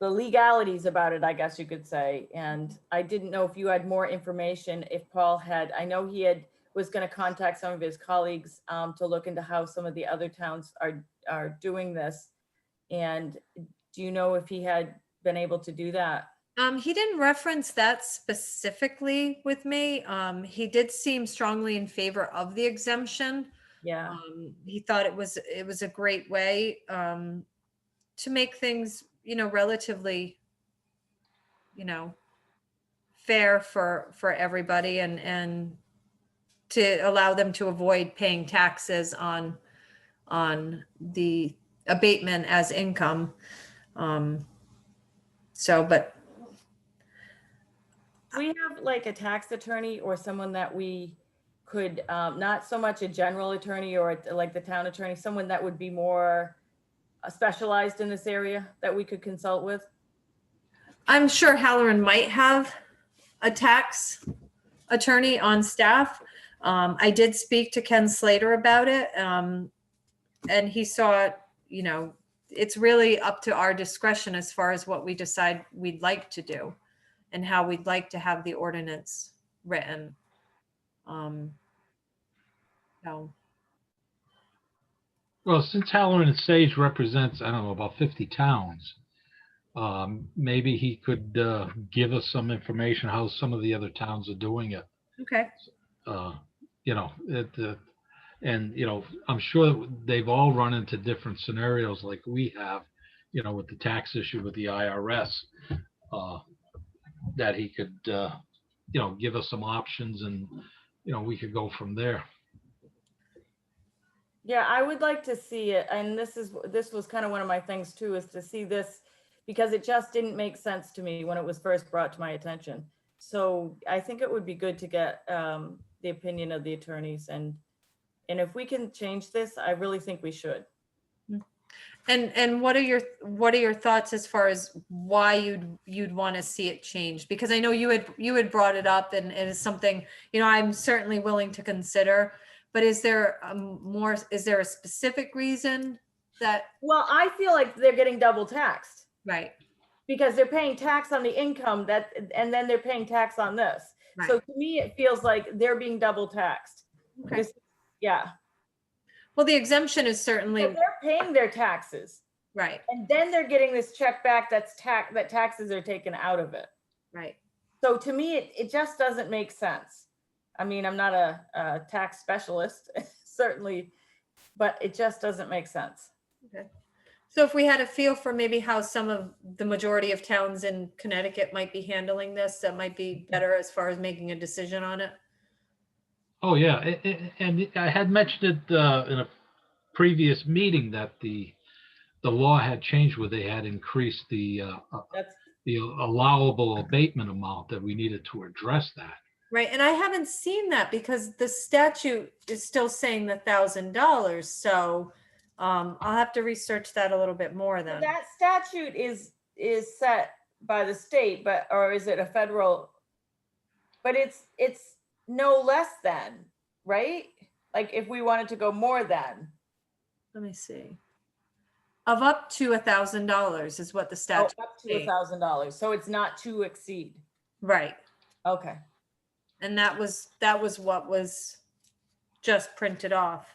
legalities about it, I guess you could say. And I didn't know if you had more information, if Paul had, I know he was going to contact some of his colleagues to look into how some of the other towns are doing this. And do you know if he had been able to do that? He didn't reference that specifically with me. He did seem strongly in favor of the exemption. Yeah. He thought it was a great way to make things, relatively, fair for everybody and to allow them to avoid paying taxes on the abatement as income. But We have like a tax attorney or someone that we could, not so much a general attorney or like the town attorney, someone that would be more specialized in this area that we could consult with? I'm sure Halloran might have a tax attorney on staff. I did speak to Ken Slater about it. And he saw, it's really up to our discretion as far as what we decide we'd like to do and how we'd like to have the ordinance written. So, Well, since Halloran and Sage represents, I don't know, about 50 towns, maybe he could give us some information how some of the other towns are doing it. okay. I'm sure they've all run into different scenarios like we have, with the tax issue with the IRS, that he could, give us some options and, we could go from there. Yeah, I would like to see it. And this was kind of one of my things too, is to see this because it just didn't make sense to me when it was first brought to my attention. So I think it would be good to get the opinion of the attorneys and if we can change this, I really think we should. And what are your thoughts as far as why you'd want to see it changed? Because I know you had brought it up and it is something, I'm certainly willing to consider, but is there a specific reason that? Well, I feel like they're getting double taxed. Right. Because they're paying tax on the income and then they're paying tax on this. Right. So to me, it feels like they're being double taxed. Okay. Yeah. Well, the exemption is certainly. So they're paying their taxes. Right. And then they're getting this check back that taxes are taken out of it. Right. So to me, it just doesn't make sense. I mean, I'm not a tax specialist, certainly, but it just doesn't make sense. Okay. So if we had a feel for maybe how some of the majority of towns in Connecticut might be handling this, that might be better as far as making a decision on it. Oh, yeah. And I had mentioned it in a previous meeting that the law had changed where they had increased the allowable abatement amount, that we needed to address that. Right. And I haven't seen that because the statute is still saying the $1,000. So I'll have to research that a little bit more then. That statute is set by the state, or is it a federal? But it's no less than, right? Like if we wanted to go more than. Let me see. Of up to $1,000 is what the statute. Up to $1,000. So it's not to exceed. Right. Okay. And that was what was just printed off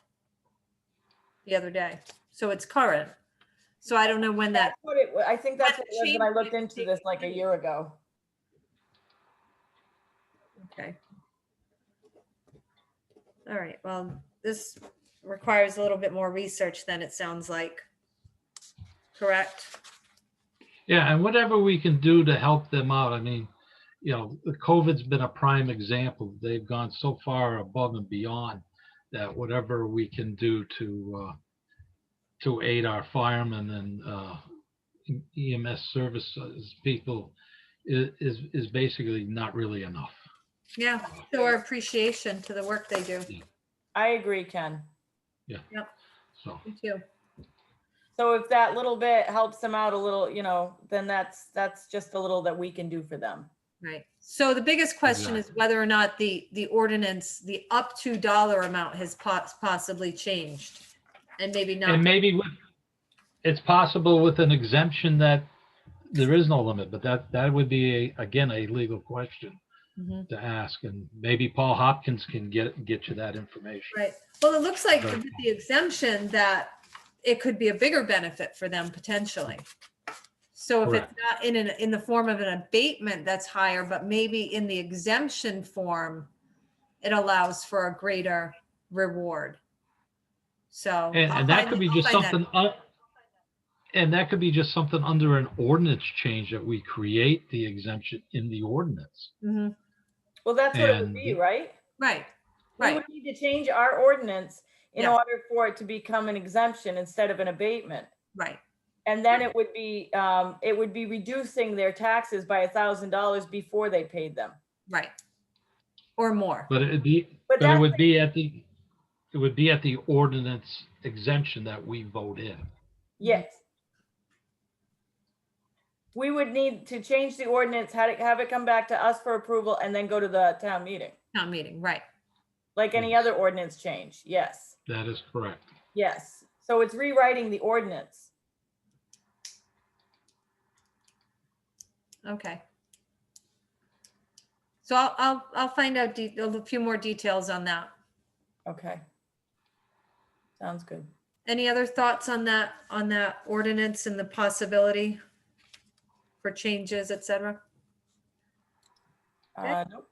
the other day. So it's current. So I don't know when that. I think that's what it was when I looked into this like a year ago. Okay. All right. Well, this requires a little bit more research than it sounds like. Correct? Yeah, and whatever we can do to help them out. I mean, the COVID's been a prime example. They've gone so far above and beyond that whatever we can do to aid our firemen and EMS services people is basically not really enough. Yeah. So our appreciation to the work they do. I agree, Ken. Yeah. Yep. So, Me too. So if that little bit helps them out a little, then that's just a little that we can do for them. Right. So the biggest question is Exactly. whether or not the ordinance, the up to dollar amount has possibly changed. And maybe and not. maybe it's possible with an exemption that there is no limit, but that would be again, a legal question Mhm. to ask. And maybe Paul Hopkins can get you that information. Right. Well, it looks like Right. with the exemption that it could be a bigger benefit for them potentially. So if it's Correct. not in the form of an abatement that's higher, but maybe in the exemption form, it allows for a greater reward. So And that could be just I'll find that. something, and that could be just something under an ordinance change that we create the exemption in the ordinance. Mhm. Well, that's what it would And be, right? Right. We Right. would need to change our ordinance in Yes. order for it to become an exemption instead of an abatement. Right. And then it would be reducing their taxes by $1,000 before they paid them. Right. Or more. But But it that's, would be at the ordinance exemption that we vote in. yes. We would need to change the ordinance, have it come back to us for approval and then go to the town meeting, Town meeting. Right. like any Yes. other ordinance change. Yes, That is correct. yes. So it's rewriting the ordinance. Okay. So I'll find out a few more details on that. Okay. Sounds good. Any other thoughts on that ordinance and the possibility for changes, et cetera? Nope.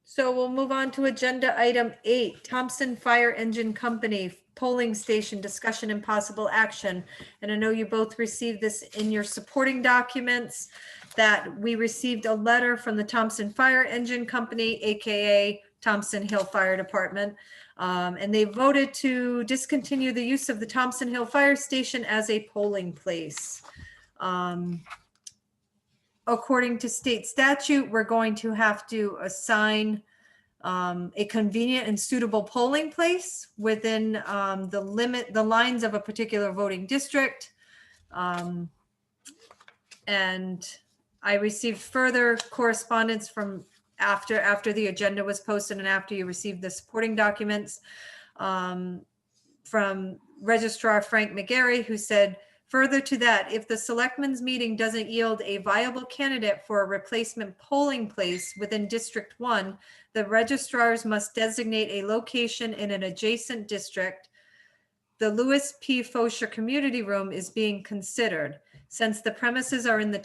So we'll move on to agenda item 8, Thompson Fire Engine Company polling station discussion and possible action. And I know you both received this in your supporting documents, that we received a letter from the Thompson Fire Engine Company, AKA Thompson Hill Fire Department. And they voted to discontinue the use of the Thompson Hill Fire Station as a polling place. According to state statute, we're going to have to assign a convenient and suitable polling place within the lines of a particular voting district. And I received further correspondence from after the agenda was posted and after you received the supporting documents from Registrar Frank McGarry, who said, further to that, if the selectmen's meeting doesn't yield a viable candidate for a replacement polling place within District 1, the registrars must designate a location in an adjacent district. The Louis P. Fosher Community Room is being considered. Since the premises are in a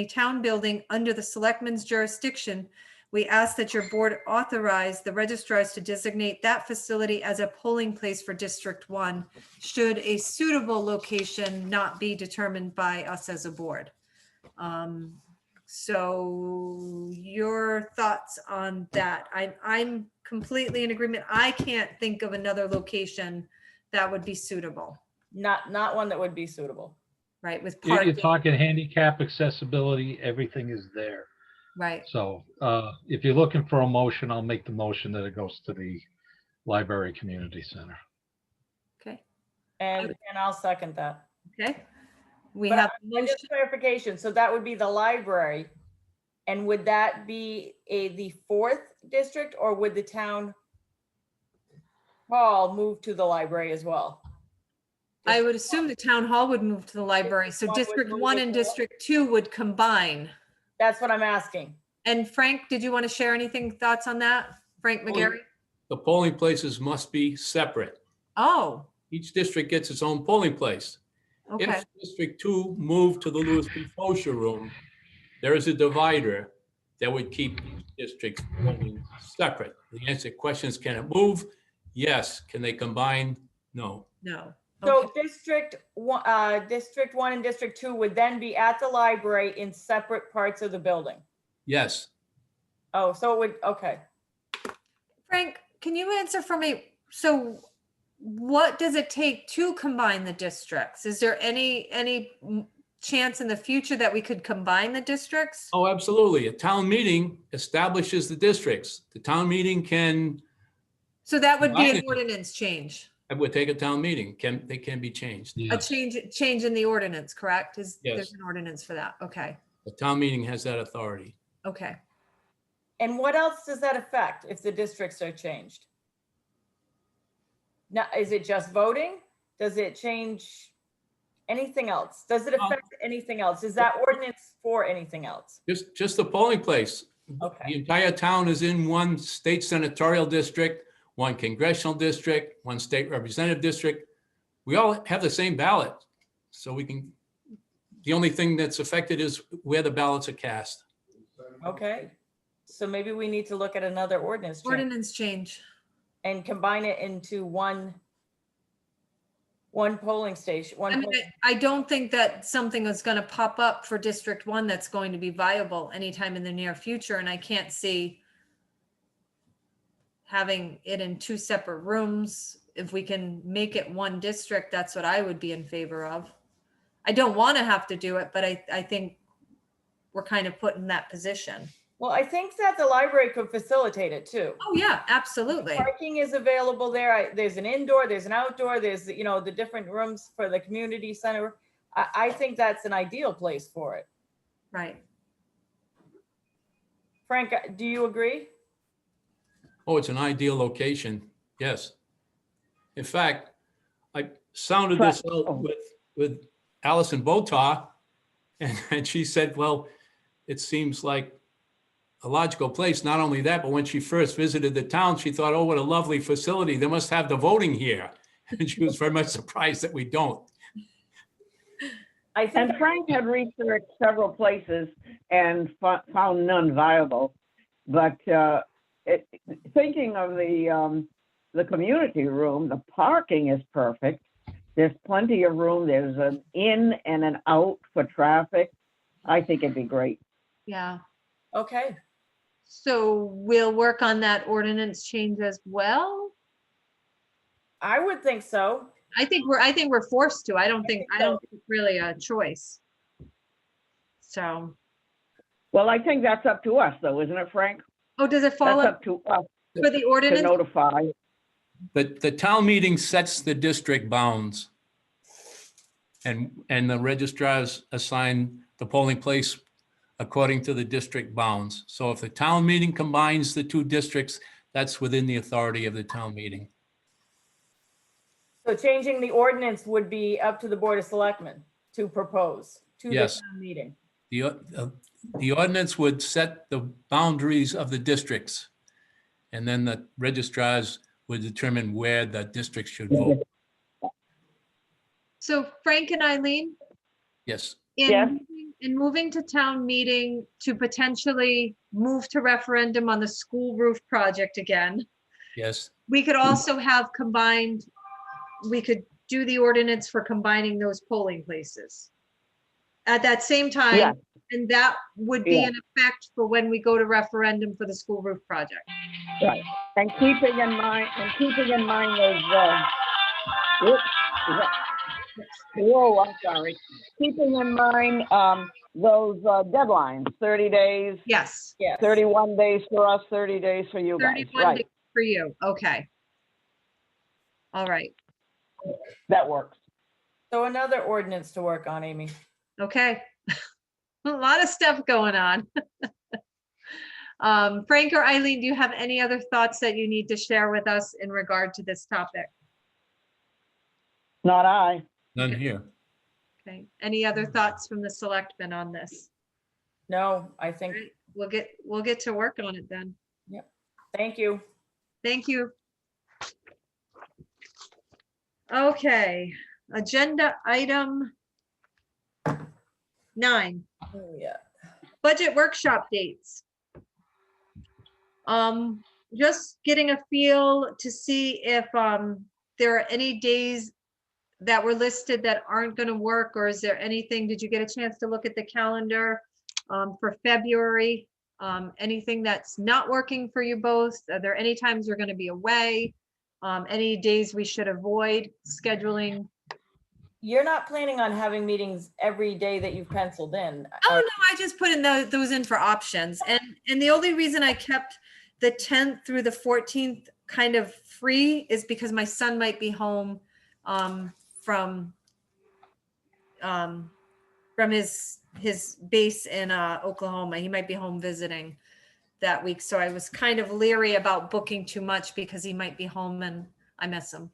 town building under the selectmen's jurisdiction, we ask that your board authorize the registrars to designate that facility as a polling place for District 1, should a suitable location not be determined by us as a board. So your thoughts on that? I'm completely in agreement. I can't think of another location that would be suitable, Not one that would be suitable. right? With You're parking, talking handicap accessibility, everything is there. right? So if you're looking for a motion, I'll make the motion that it goes to the Library Community Center. Okay, And I'll second that. okay. We But have a motion. just clarification, so that would be the library. And would that be the 4th district, or would the town hall move to the library as well? I would assume the town hall would move to the library. So One would District move 1 as and well? District 2 would combine. That's what I'm asking. And Frank, did you want to share thoughts on that? Frank McGarry? The polling places must be separate. Oh, Each district gets its own polling place. okay, If District 2 moved to the Louis P. Fosher room, there is a divider that would keep districts polling separate. The answer to questions, can it move? Yes. Can they combine? No. no. So Okay. District 1 and District 2 would then be at the library in separate parts of the building. Yes. Oh, so it would, okay. Frank, can you answer for me? So what does it take to combine the districts? Is there any chance in the future that we could combine the districts? Oh, absolutely. A town meeting establishes the districts. The town meeting can, So that would be an Combine it. ordinance change. It would take a town meeting. They can be changed. A Yes. change in the ordinance, correct? There's Yes. an ordinance for that. Okay, The town meeting has that authority. okay. And what else does that affect if the districts are changed? Now, is it just voting? Does it change anything else? Does it affect anything else? Is that ordinance for anything else? Just the polling place. Okay. The entire town is in one state senatorial district, one congressional district, one state representative district. We all have the same ballot. So we can, the only thing that's affected is where the ballots are cast. Okay. So maybe we need to look at another ordinance change Ordinance change. and combine it into one polling station, I mean, I don't think that something is going to pop up for District 1 that's going to be viable anytime in the near future, and I can't see having it in two separate rooms. If we can make it one district, that's what I would be in favor of. I don't want to have to do it, but I think we're kind of put in that position. Well, I think that the library could facilitate it too. Oh, yeah, absolutely. Parking is available there. There's an indoor, there's an outdoor, there's, you know, the different rooms for the community center. I think that's an ideal place for it. Right. Frank, do you agree? Oh, it's an ideal location. Yes. In fact, I sounded this out with Allison Botaw, and she said, well, it seems like a logical place. Not only that, but when she first visited the town, she thought, oh, what a lovely facility. They must have the voting here. And she was very much surprised that we don't. I think And Frank had researched several places and found none viable. But thinking of the community room, the parking is perfect. There's plenty of room. There's an in and an out for traffic. I think it'd be great. Yeah. okay. So we'll work on that ordinance change as well. I would think so. I think we're forced to. I don't think it's really a choice. So, Well, I think that's up to us though, isn't it, Frank? oh, does it fall That's up up to us for the to ordinance? notify. The town meeting sets the district bounds. And the registrars assign the polling place according to the district bounds. So if the town meeting combines the two districts, that's within the authority of the town meeting. So changing the ordinance would be up to the Board of Selectmen to propose to the Yes. town meeting. The ordinance would set the boundaries of the districts. And then the registrars would determine where the districts should vote. So Frank and Eileen, Yes, Yes. in moving to town meeting to potentially move to referendum on the school roof project again, yes, we could also have combined, we could do the ordinance for combining those polling places at that same time. Yeah. And that would be Yeah. in effect for when we go to referendum for the school roof project. Right. And keeping in mind those, whoops, whoa, I'm sorry. Keeping in mind, those deadlines, 30 days, Yes, Yes. 31 days for us, 30 days for you guys, 31 right? days for you. Okay. All right. That works. So another ordinance to work on, Amy. Okay. A lot of stuff going on. Frank or Eileen, do you have any other thoughts that you need to share with us in regard to this topic? Not I. none here. Okay. Any other thoughts from the selectmen on this? No, I think, All right, we'll get to work on it then. thank you. Thank you. Okay, agenda item 9. Oh, yeah. Budget workshop dates. Just getting a feel to see if there are any days that were listed that aren't going to work, or is there anything, did you get a chance to look at the calendar for February? Anything that's not working for you both? Are there any times you're going to be away? Any days we should avoid scheduling? You're not planning on having meetings every day that you've penciled in. Oh, no, I just put in those in for options. And the only reason I kept the 10th through the 14th kind of free is because my son might be home from his base in Oklahoma. He might be home visiting that week. So I was kind of leery about booking too much because he might be home and I miss him.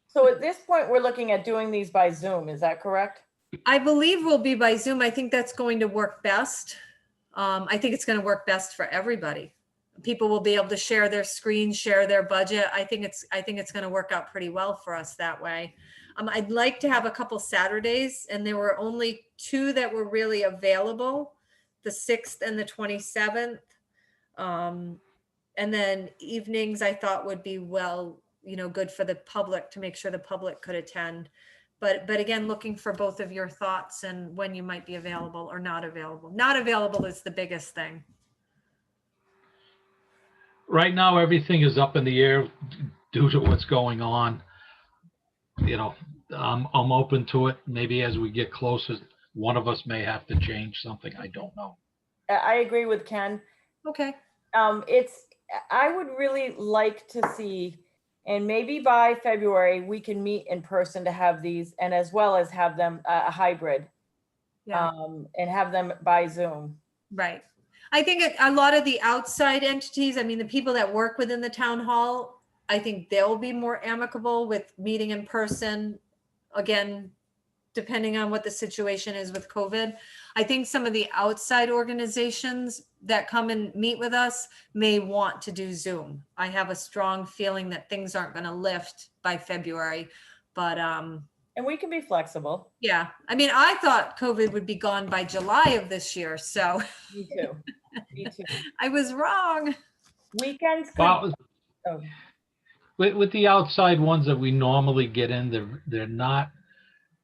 So at this point, we're looking at doing these by Zoom. Is that correct? I believe we'll be by Zoom. I think that's going to work best. I think it's going to work best for everybody. People will be able to share their screen, share their budget. I think it's going to work out pretty well for us that way. I'd like to have a couple Saturdays, and there were only 2 that were really available, the 6th and the 27th. And then evenings I thought would be good for the public, to make sure the public could attend. But again, looking for both of your thoughts and when you might be available or not available. Not available is the biggest thing. Right now, everything is up in the air due to what's going on. I'm open to it. Maybe as we get closer, one of us may have to change something. I don't know. I agree with Ken. Okay. I would really like to see, and maybe by February, we can meet in person to have these, and as well as have them a hybrid, Yeah. and have them by Zoom. Right. I think a lot of the outside entities, the people that work within the town hall, I think they'll be more amicable with meeting in person. Again, depending on what the situation is with COVID. I think some of the outside organizations that come and meet with us may want to do Zoom. I have a strong feeling that things aren't going to lift by February, but and we can be flexible. Yeah. I thought COVID would be gone by July of this year. So Me too. Me too. I was wrong. Weekends. Well, Oh. with the outside ones that we normally get in, they're not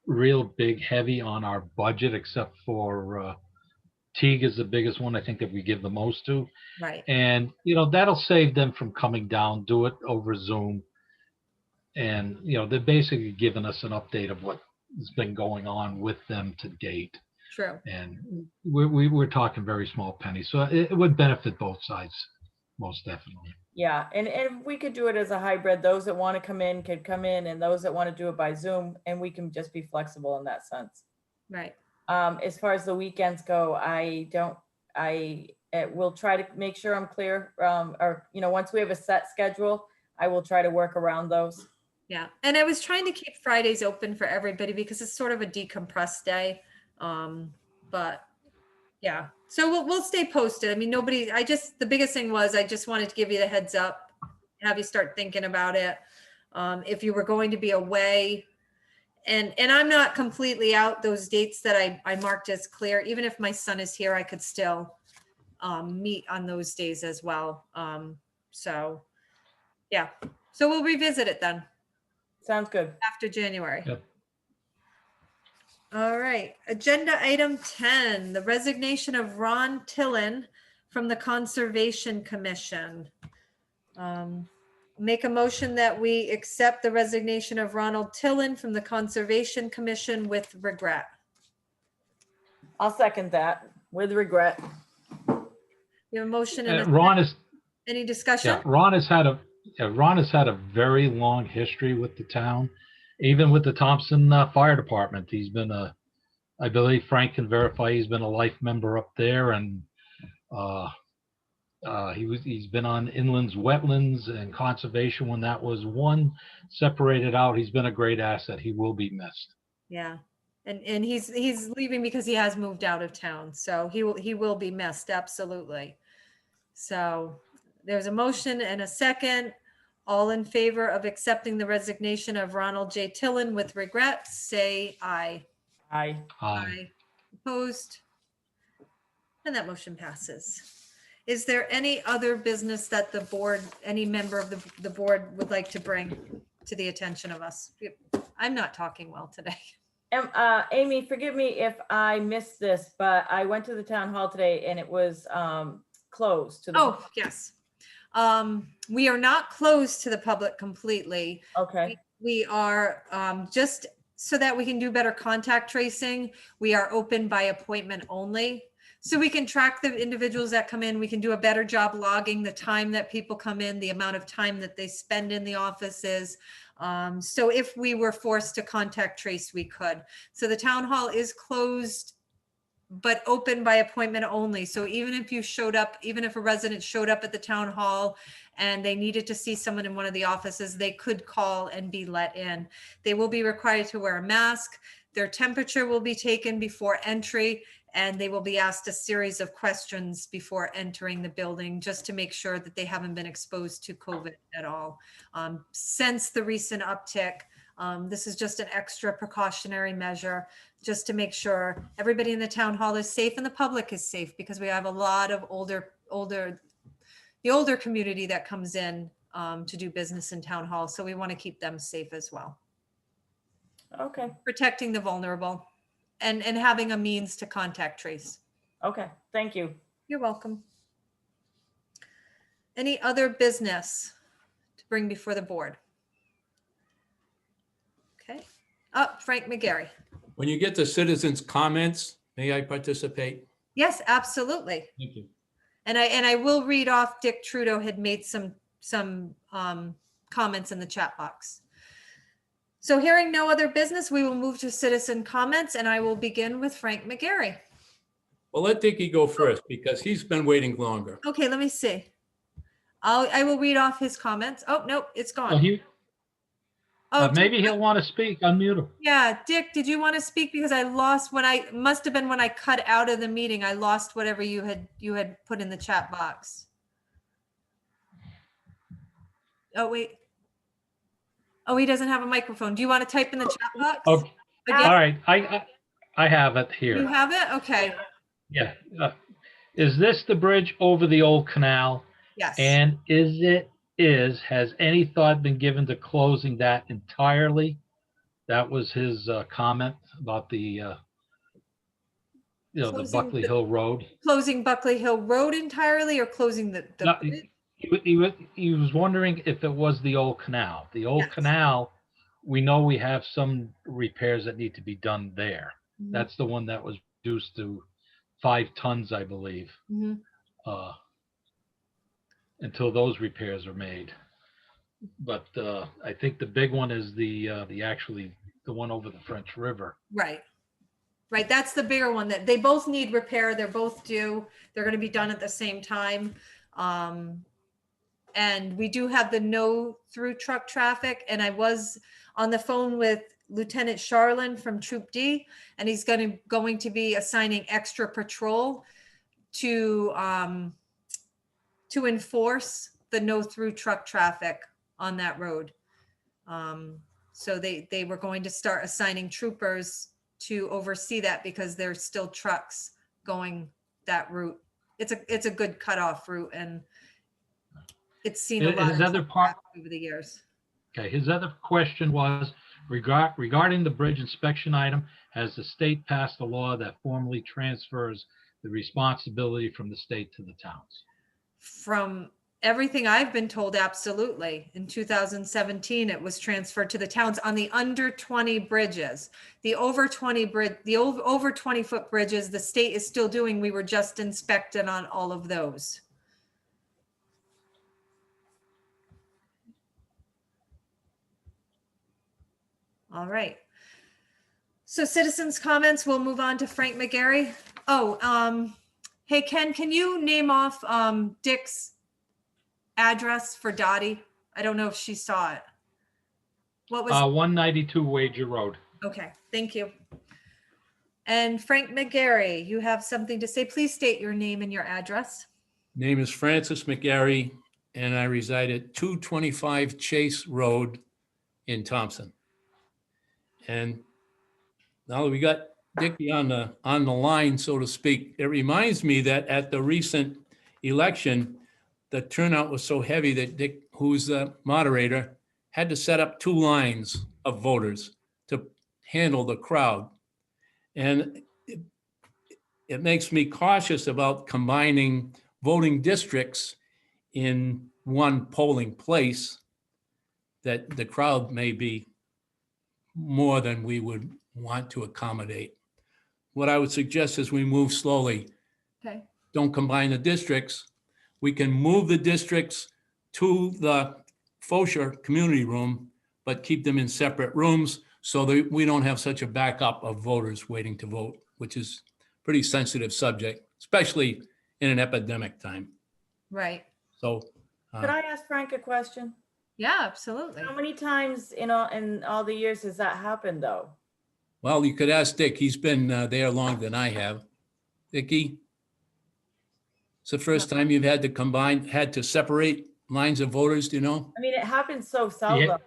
real big heavy on our budget, except for Teague is the biggest one I think that we give the most to. Right. And, that'll save them from coming down, do it over Zoom. And, they're basically giving us an update of what has been going on with them to date. True. And we're talking very small pennies. So it would benefit both sides, most definitely. Yeah, and we could do it as a hybrid. Those that want to come in could come in, and those that want to do it by Zoom, and we can just be flexible in that sense. Right. As far as the weekends go, will try to make sure I'm clear. Once we have a set schedule, I will try to work around those. Yeah. And I was trying to keep Fridays open for everybody because it's sort of a decompressed day. But yeah, so we'll stay posted. The biggest thing was, I just wanted to give you the heads up, have you start thinking about it. If you were going to be away, and I'm not completely out those dates that I marked as clear. Even if my son is here, I could still meet on those days as well. So yeah, so we'll revisit it then Sounds good. after January. Yep. All right, agenda item 10, the resignation of Ron Tillin from the Conservation Commission. Make a motion that we accept the resignation of Ronald Tillin from the Conservation Commission with regret. I'll second that with regret. We have a motion and Ron is, any discussion? yeah, Ron has had a very long history with the town, even with the Thompson Fire Department. He's been I believe Frank can verify, he's been a life member up there, and he's been on inlands, wetlands, and conservation when that was one separated out. He's been a great asset. He will be missed. Yeah, and he's leaving because he has moved out of town, so he will be missed, absolutely. So there's a motion and a second. All in favor of accepting the resignation of Ronald J. Tillin with regret, say aye. Aye. Aye. Opposed? And that motion passes. Is there any other business that the board, any member of the board would like to bring to the attention of us? I'm not talking well today. Amy, forgive me if I missed this, but I went to the town hall today and it was closed to the. Oh, yes. We are not closed to the public completely. Okay. We are just so that we can do better contact tracing. We are open by appointment only. So we can track the individuals that come in. We can do a better job logging the time that people come in, the amount of time that they spend in the offices. So if we were forced to contact trace, we could. So the town hall is closed, but open by appointment only. So even if you showed up, even if a resident showed up at the town hall and they needed to see someone in one of the offices, they could call and be let in. They will be required to wear a mask. Their temperature will be taken before entry, and they will be asked a series of questions before entering the building, just to make sure that they haven't been exposed to COVID at all. Since the recent uptick, this is just an extra precautionary measure, just to make sure everybody in the town hall is safe and the public is safe, because we have a lot of the older community that comes in to do business in town hall. So we want to keep them safe as well. Okay, Protecting the vulnerable and having a means to contact trace. okay, thank you. You're welcome. Any other business to bring before the board? Okay. Frank McGarry. When you get to citizens' comments, may I participate? Yes, absolutely. Thank you. And I will read off, Dick Trudeau had made some comments in the chat box. So hearing no other business, we will move to citizen comments, and I will begin with Frank McGarry. Well, let Dickie go first because he's been waiting longer. Okay, let me see. I will read off his comments. Oh, nope, it's Well, gone. maybe he'll want to speak. Unmute him. Yeah, Dick, did you want to speak? Because I lost must have been when I cut out of the meeting, I lost whatever you had put in the chat box. Oh, wait. Oh, he doesn't have a microphone. Do you want to type in the chat box? Okay. Again? All right. I have it here. You have it? Okay. Yeah. Is this the bridge over the old canal? Yes. And has any thought been given to closing that entirely? That was his comment about the Closing Buckley Hill Road. Closing Buckley Hill Road entirely, or closing the No, bridge? he was wondering if it was the old canal. The old Yes. canal, we know we have some repairs that need to be done there. Mhm. That's the one that was reduced to 5 tons, I believe, Mhm. until those repairs are made. But I think the big one is the one over the French River. Right. Right. That's the bigger one that they both need repair. They're both due. They're going to be done at the same time. And we do have the no through truck traffic. And I was on the phone with Lieutenant Charlin from Troop D, and he's going to be assigning extra patrol to enforce the no through truck traffic on that road. So they were going to start assigning troopers to oversee that, because there's still trucks going that route. It's a good cutoff route, and it's seen a lot His of other traffic over the years. Okay, his other question was regarding the bridge inspection item, has the state passed a law that formally transfers the responsibility from the state to the towns? From everything I've been told, absolutely. In 2017, it was transferred to the towns on the under 20 bridges. The over 20 foot bridges, the state is still doing. We were just inspected on all of those. All right. So citizens' comments, we'll move on to Frank McGarry. Oh, hey, Ken, can you name off Dick's address for Dottie? I don't know if she saw it. What was? 192 Wager Road. Okay, thank you. And Frank McGarry, you have something to say. Please state your name and your address. Name is Francis McGarry, and I reside at 225 Chase Road in Thompson. And now that we got Dickie on the line, so to speak, it reminds me that at the recent election, the turnout was so heavy that Dick, who's the moderator, had to set up 2 lines of voters to handle the crowd. And it makes me cautious about combining voting districts in one polling place, that the crowd may be more than we would want to accommodate. What I would suggest is we move slowly Okay. don't combine the districts, we can move the districts to the Fosher Community Room, but keep them in separate rooms so that we don't have such a backup of voters waiting to vote, which is pretty sensitive subject, especially in an epidemic time. Right. So, Could I ask Frank a question? Yeah, absolutely. How many times in all the years has that happened, though? well, you could ask Dick. He's been there longer than I have. Dickie? It's the first time you've had to separate lines of voters, do you know? I mean, it happens so Yeah. seldom.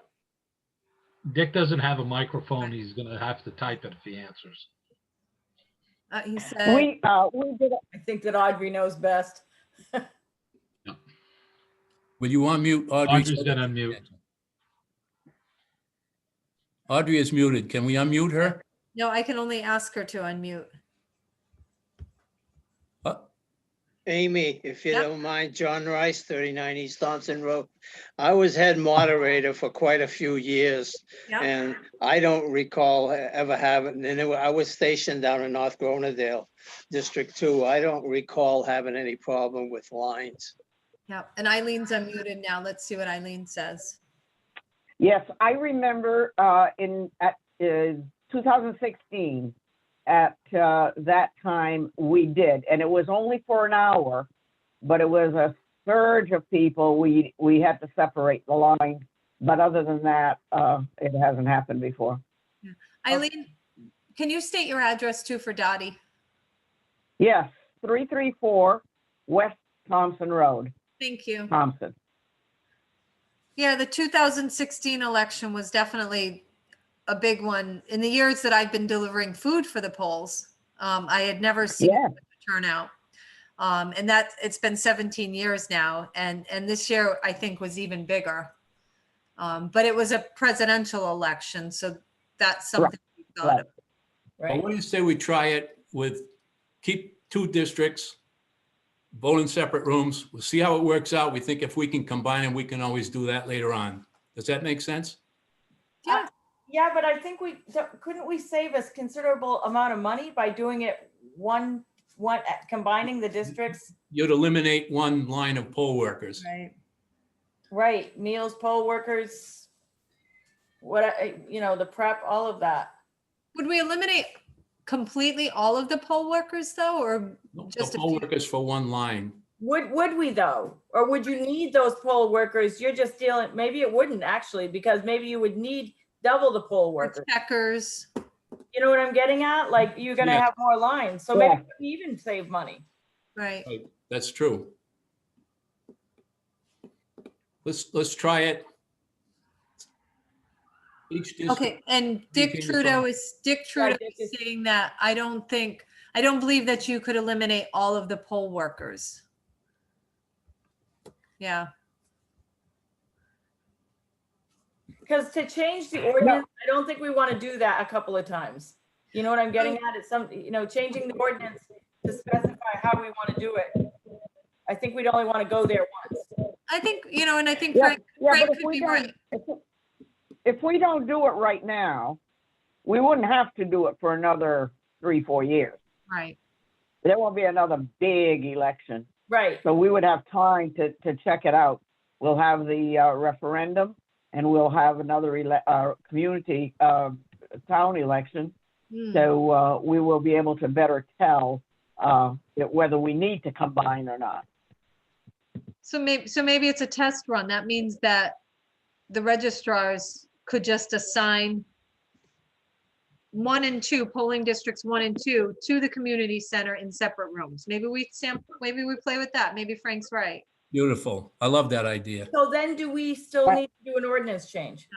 Dick doesn't have a microphone. He's gonna have to type it if he answers. He said, We did, I think that Audrey knows best. Will you unmute Audrey? Audrey's gonna unmute. Audrey is muted. Can we unmute her? no, I can only ask her to unmute. Amy, if you Yeah. don't mind, John Rice, 39 East Thompson Road. I was head moderator for quite a few years, Yeah. and I don't recall ever having, I was stationed down in North Gronadale, District 2. I don't recall having any problem with lines. Yeah. And Eileen's unmuted now. Let's see what Eileen says. yes, I remember at 2016, at that time we did, and it was only for an hour, but it was a surge of people. We had to separate the line, but other than that, it hasn't happened before. Eileen, can you state your address too for Dottie? Yes, 334 West Thompson Road, Thank you. Thompson. Yeah, the 2016 election was definitely a big one. In the years that I've been delivering food for the polls, I had never seen Yeah. such a turnout. And that it's been 17 years now. And this year I think was even bigger. But it was a presidential election. So that's something we thought of. Well, Right. what do you say we try it with, keep 2 districts, vote in separate rooms. We'll see how it works out. We think if we can combine them, we can always do that later on. Does that make sense? Yeah. Yeah, but I think couldn't we save a considerable amount of money by doing it combining the districts? You'd eliminate one line of poll workers. Right. Right, meals, poll workers, the prep, all of that. Would we eliminate completely all of the poll workers though, or The just a poll few? workers for one line. Would we though? Or would you need those poll workers? You're just dealing, maybe it wouldn't actually, because maybe you would need double the poll Or workers. checkers? You know what I'm getting at? Like, you're gonna Yeah. have more lines, so Yeah. maybe we even save money. Right. Right, that's true. Let's try it. Each district, Okay, and Dick Anything Trudeau from- is, Dick Yeah, Trudeau Dick is is- saying that I don't believe that you could eliminate all of the poll workers. Yeah, Because to change the ordinance, I don't think we want to do that a couple of times. You know what I'm getting at? It's changing the ordinance to specify how we want to do it. I think we'd only want to go there once. I think, and I think Yeah, Frank yeah, but could be right. if we don't do it right now, we wouldn't have to do it for another 3-4 years. Right. There won't be another big election. Right, So we would have time to check it out. We'll have the referendum, and we'll have another community town election. Hmm. So we will be able to better tell whether we need to combine or not. So maybe it's a test run. That means that the registrars could just assign 1 and 2 polling districts 1 and 2 to the community center in separate rooms. Maybe we play with that. Maybe Frank's right. beautiful. I love that idea. so then do we still need to do an ordinance change?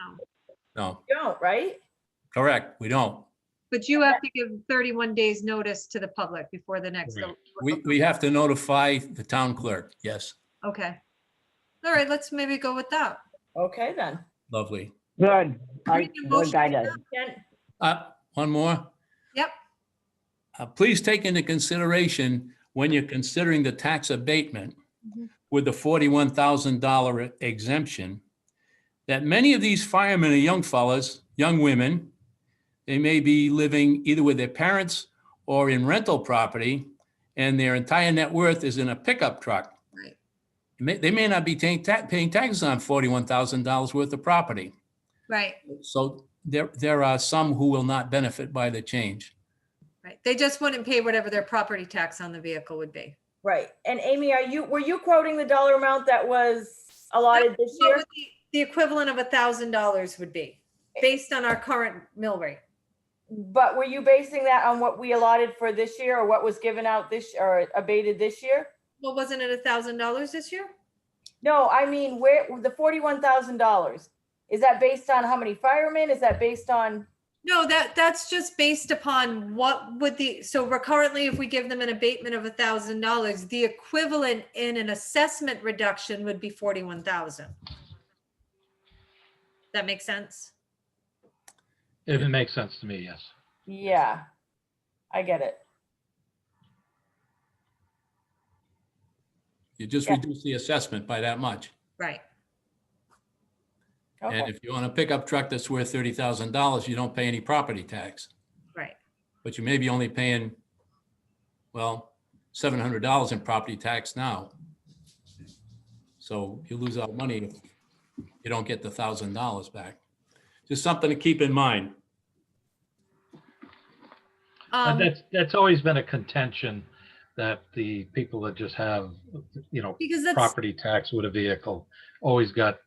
No, You don't, right? correct, we don't. But you have to give 31 days notice to the public before the next. Right. We have to notify the town clerk. Yes, Okay. All right, let's maybe go with that. Okay, then. lovely. Good. Bring your motion Good down. idea. Ken, One more. Yep. Please take into consideration when you're considering the tax abatement Mhm. with the $41,000 exemption, that many of these firemen are young fellas, young women. They may be living either with their parents or in rental property, and their entire net worth is in a pickup truck. Right. They may not be paying taxes on $41,000 worth of property. Right. So there are some who will not benefit by the change. Right. They just wouldn't pay whatever their property tax on the vehicle would be. Right. And Amy, were you quoting the dollar amount that was allotted this What year? would the equivalent of $1,000 would be based on our current mill rate? But were you basing that on what we allotted for this year or what was given out or abated this year? Well, wasn't it $1,000 this year? No, I mean, where the $41,000, is that based on how many firemen? Is that based on? No, that's just based upon what would so we're currently, if we give them an abatement of $1,000, the equivalent in an assessment reduction would be 41,000. That makes sense? If it makes sense to me, yes. Yeah, I get it. You just Yeah. reduce the assessment by that much. Right. And Okay. if you own a pickup truck that's worth $30,000, you don't pay any property tax, Right. but you may be only paying, well, $700 in property tax now. So you lose out money if you don't get the $1,000 back. Just something to keep in mind. That's always been a contention, that the people that just have, Because that's property tax with a vehicle always got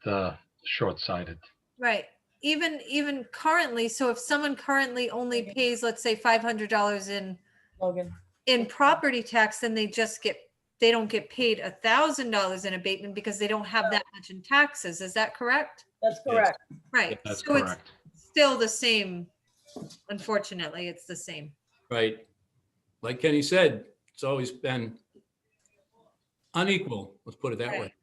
short-sighted. right. Even currently, so if someone currently only pays, let's say $500 Logan. in property tax, then they don't get paid $1,000 in abatement because they don't have that much in taxes. Is that correct? That's correct. Right. That's So it's correct. still the same. Unfortunately, it's the same. Right. Like Kenny said, it's always been unequal. Let's put it that way. Right.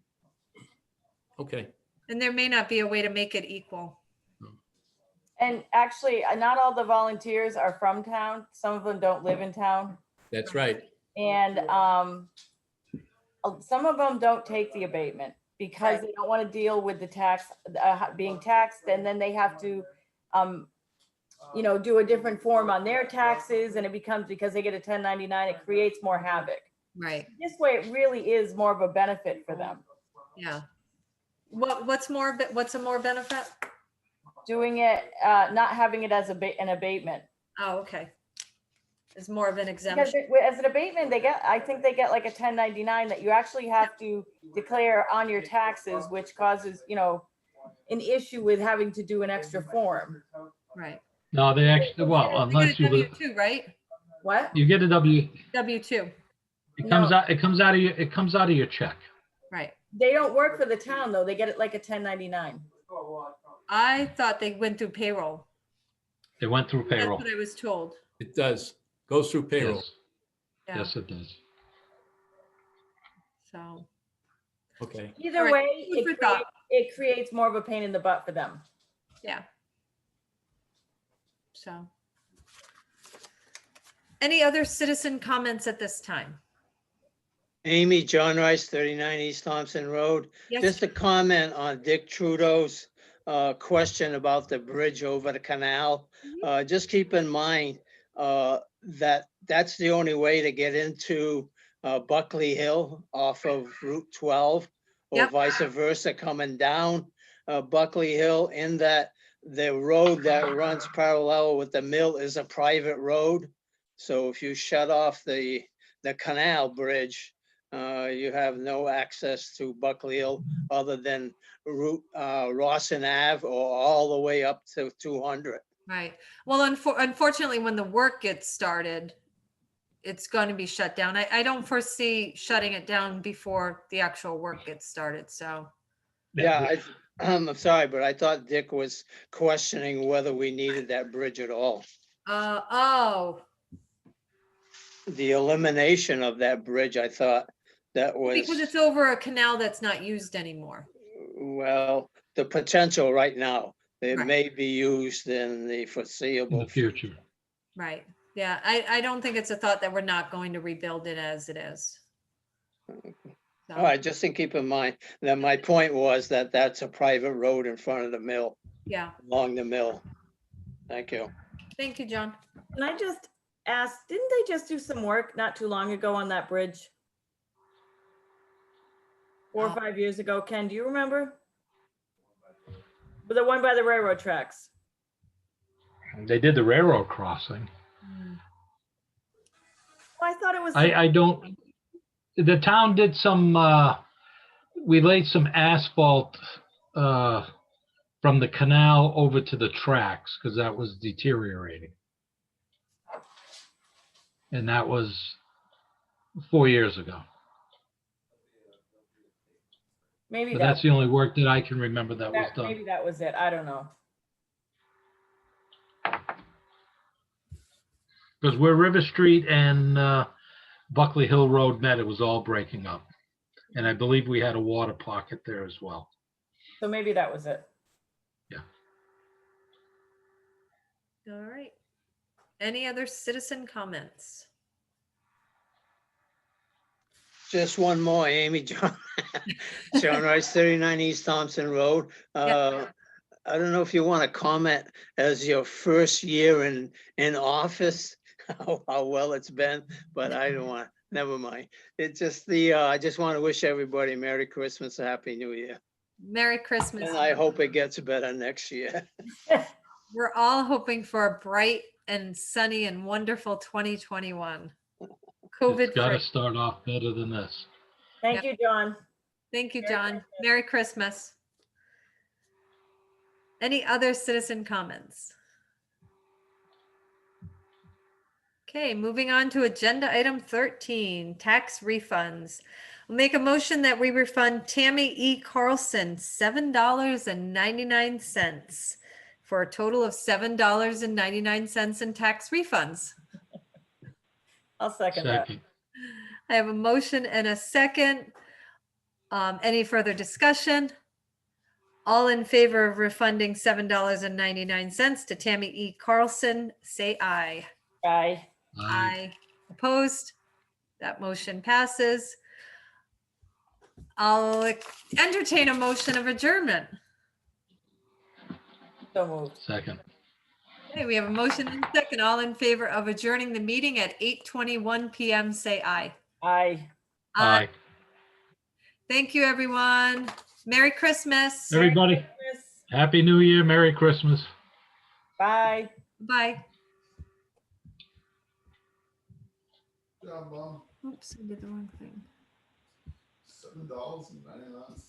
Okay. And there may not be a way to make it equal. And actually, not all the volunteers are from town. Some of them don't live in town. That's right. And some of them don't take the abatement because they don't want to deal with the tax, being taxed, and then they have to, do a different form on their taxes, and it becomes, because they get a 1099, it creates more havoc. Right. This way, it really is more of a benefit for them. Yeah. What's a more benefit? Doing it, not having it as an abatement. Oh, okay. It's more of an Because exemption. as an abatement, I think they get like a 1099 that you actually have to declare on your taxes, which causes, an issue with having to do an extra form. Right. No, they actually, well, You unless get a you live, W-2, right? What? you get a W-2, it comes out of your check. right. They don't work for the town though. They get it like a 1099. I thought they went through payroll. It went through That's payroll. what I was told. It does. Goes through payroll. Yes. Yeah. Yes, it does. So, Okay. Either All right, way, food for thought. it creates more of a pain in the butt for them. yeah. So. Any other citizen comments at this time? Amy, John Rice, 39 East Thompson Road. Yes, Just a comment on Dick Trudeau's question about the bridge over the canal. Just keep in mind that that's the only way to get into Buckley Hill off of Route 12, or Yep. vice versa coming down Buckley Hill, in that the road that runs parallel with the mill is a private road. So if you shut off the canal bridge, you have no access to Buckley Hill other than Route Rawson Ave, or all the way up to 200. right. Well, unfortunately, when the work gets started, it's going to be shut down. I don't foresee shutting it down before the actual work gets started, so. Yeah, I'm sorry, but I thought Dick was questioning whether we needed that bridge at all. Oh, The elimination of that bridge, I thought that was, because it's over a canal that's not used anymore. well, the potential right now. It Right. may be used in the In foreseeable the future. Right. Yeah, I don't think it's a thought that we're not going to rebuild it as it is. So, All right, just to keep in mind that my point was that that's a private road in front of the mill, yeah. along the mill. Thank you. Thank you, John. Can I just ask, didn't they just do some work not too long ago on that bridge? 4 or Oh. 5 years ago, Ken, do you remember? But the one by the railroad tracks. They did the railroad crossing. Oh, I thought it was. I don't, the town did some, we laid some asphalt from the canal over to the tracks because that was deteriorating. And that was 4 years ago. Maybe But that, that's the only work that I can remember that was done. maybe that was it. I don't know. Because where River Street and Buckley Hill Road met, it was all breaking up. And I believe we had a water pocket there as well. So maybe that was it. All right. Any other citizen comments? Just one more, Amy, John. John Rice, 39 East Thompson Road. I don't know if you want to comment as your first year in office, how well it's been, but I don't want, never mind. It's just I just want to wish everybody Merry Christmas, a Happy New Year. Merry Christmas. And I hope it gets better next year. We're all hoping for a bright and sunny and wonderful 2021. COVID It's got to free. start off better than this. Thank you, John. Thank you, Merry John. Christmas. Merry Christmas. Any other citizen comments? Okay, moving on to agenda item 13, tax refunds. I'll make a motion that we refund Tammy E. Carlson $7.99 for a total of $7.99 in tax refunds. I'll second that. Second. I have a motion and a second. Any further discussion? All in favor of refunding $7.99 to Tammy E. Carlson, say aye. Bye. Aye. Opposed? That motion passes. I'll entertain a motion of adjournment. So moved. Second. Okay, we have a motion and a second. All in favor of adjourning the meeting at 8:21 PM, say aye. Aye. Aye. Thank you, everyone. Merry Christmas. Everybody, Christmas. Happy New Year, Merry Christmas. Bye. Bye. Job, Mom. Oops, I did the wrong thing. $7.99.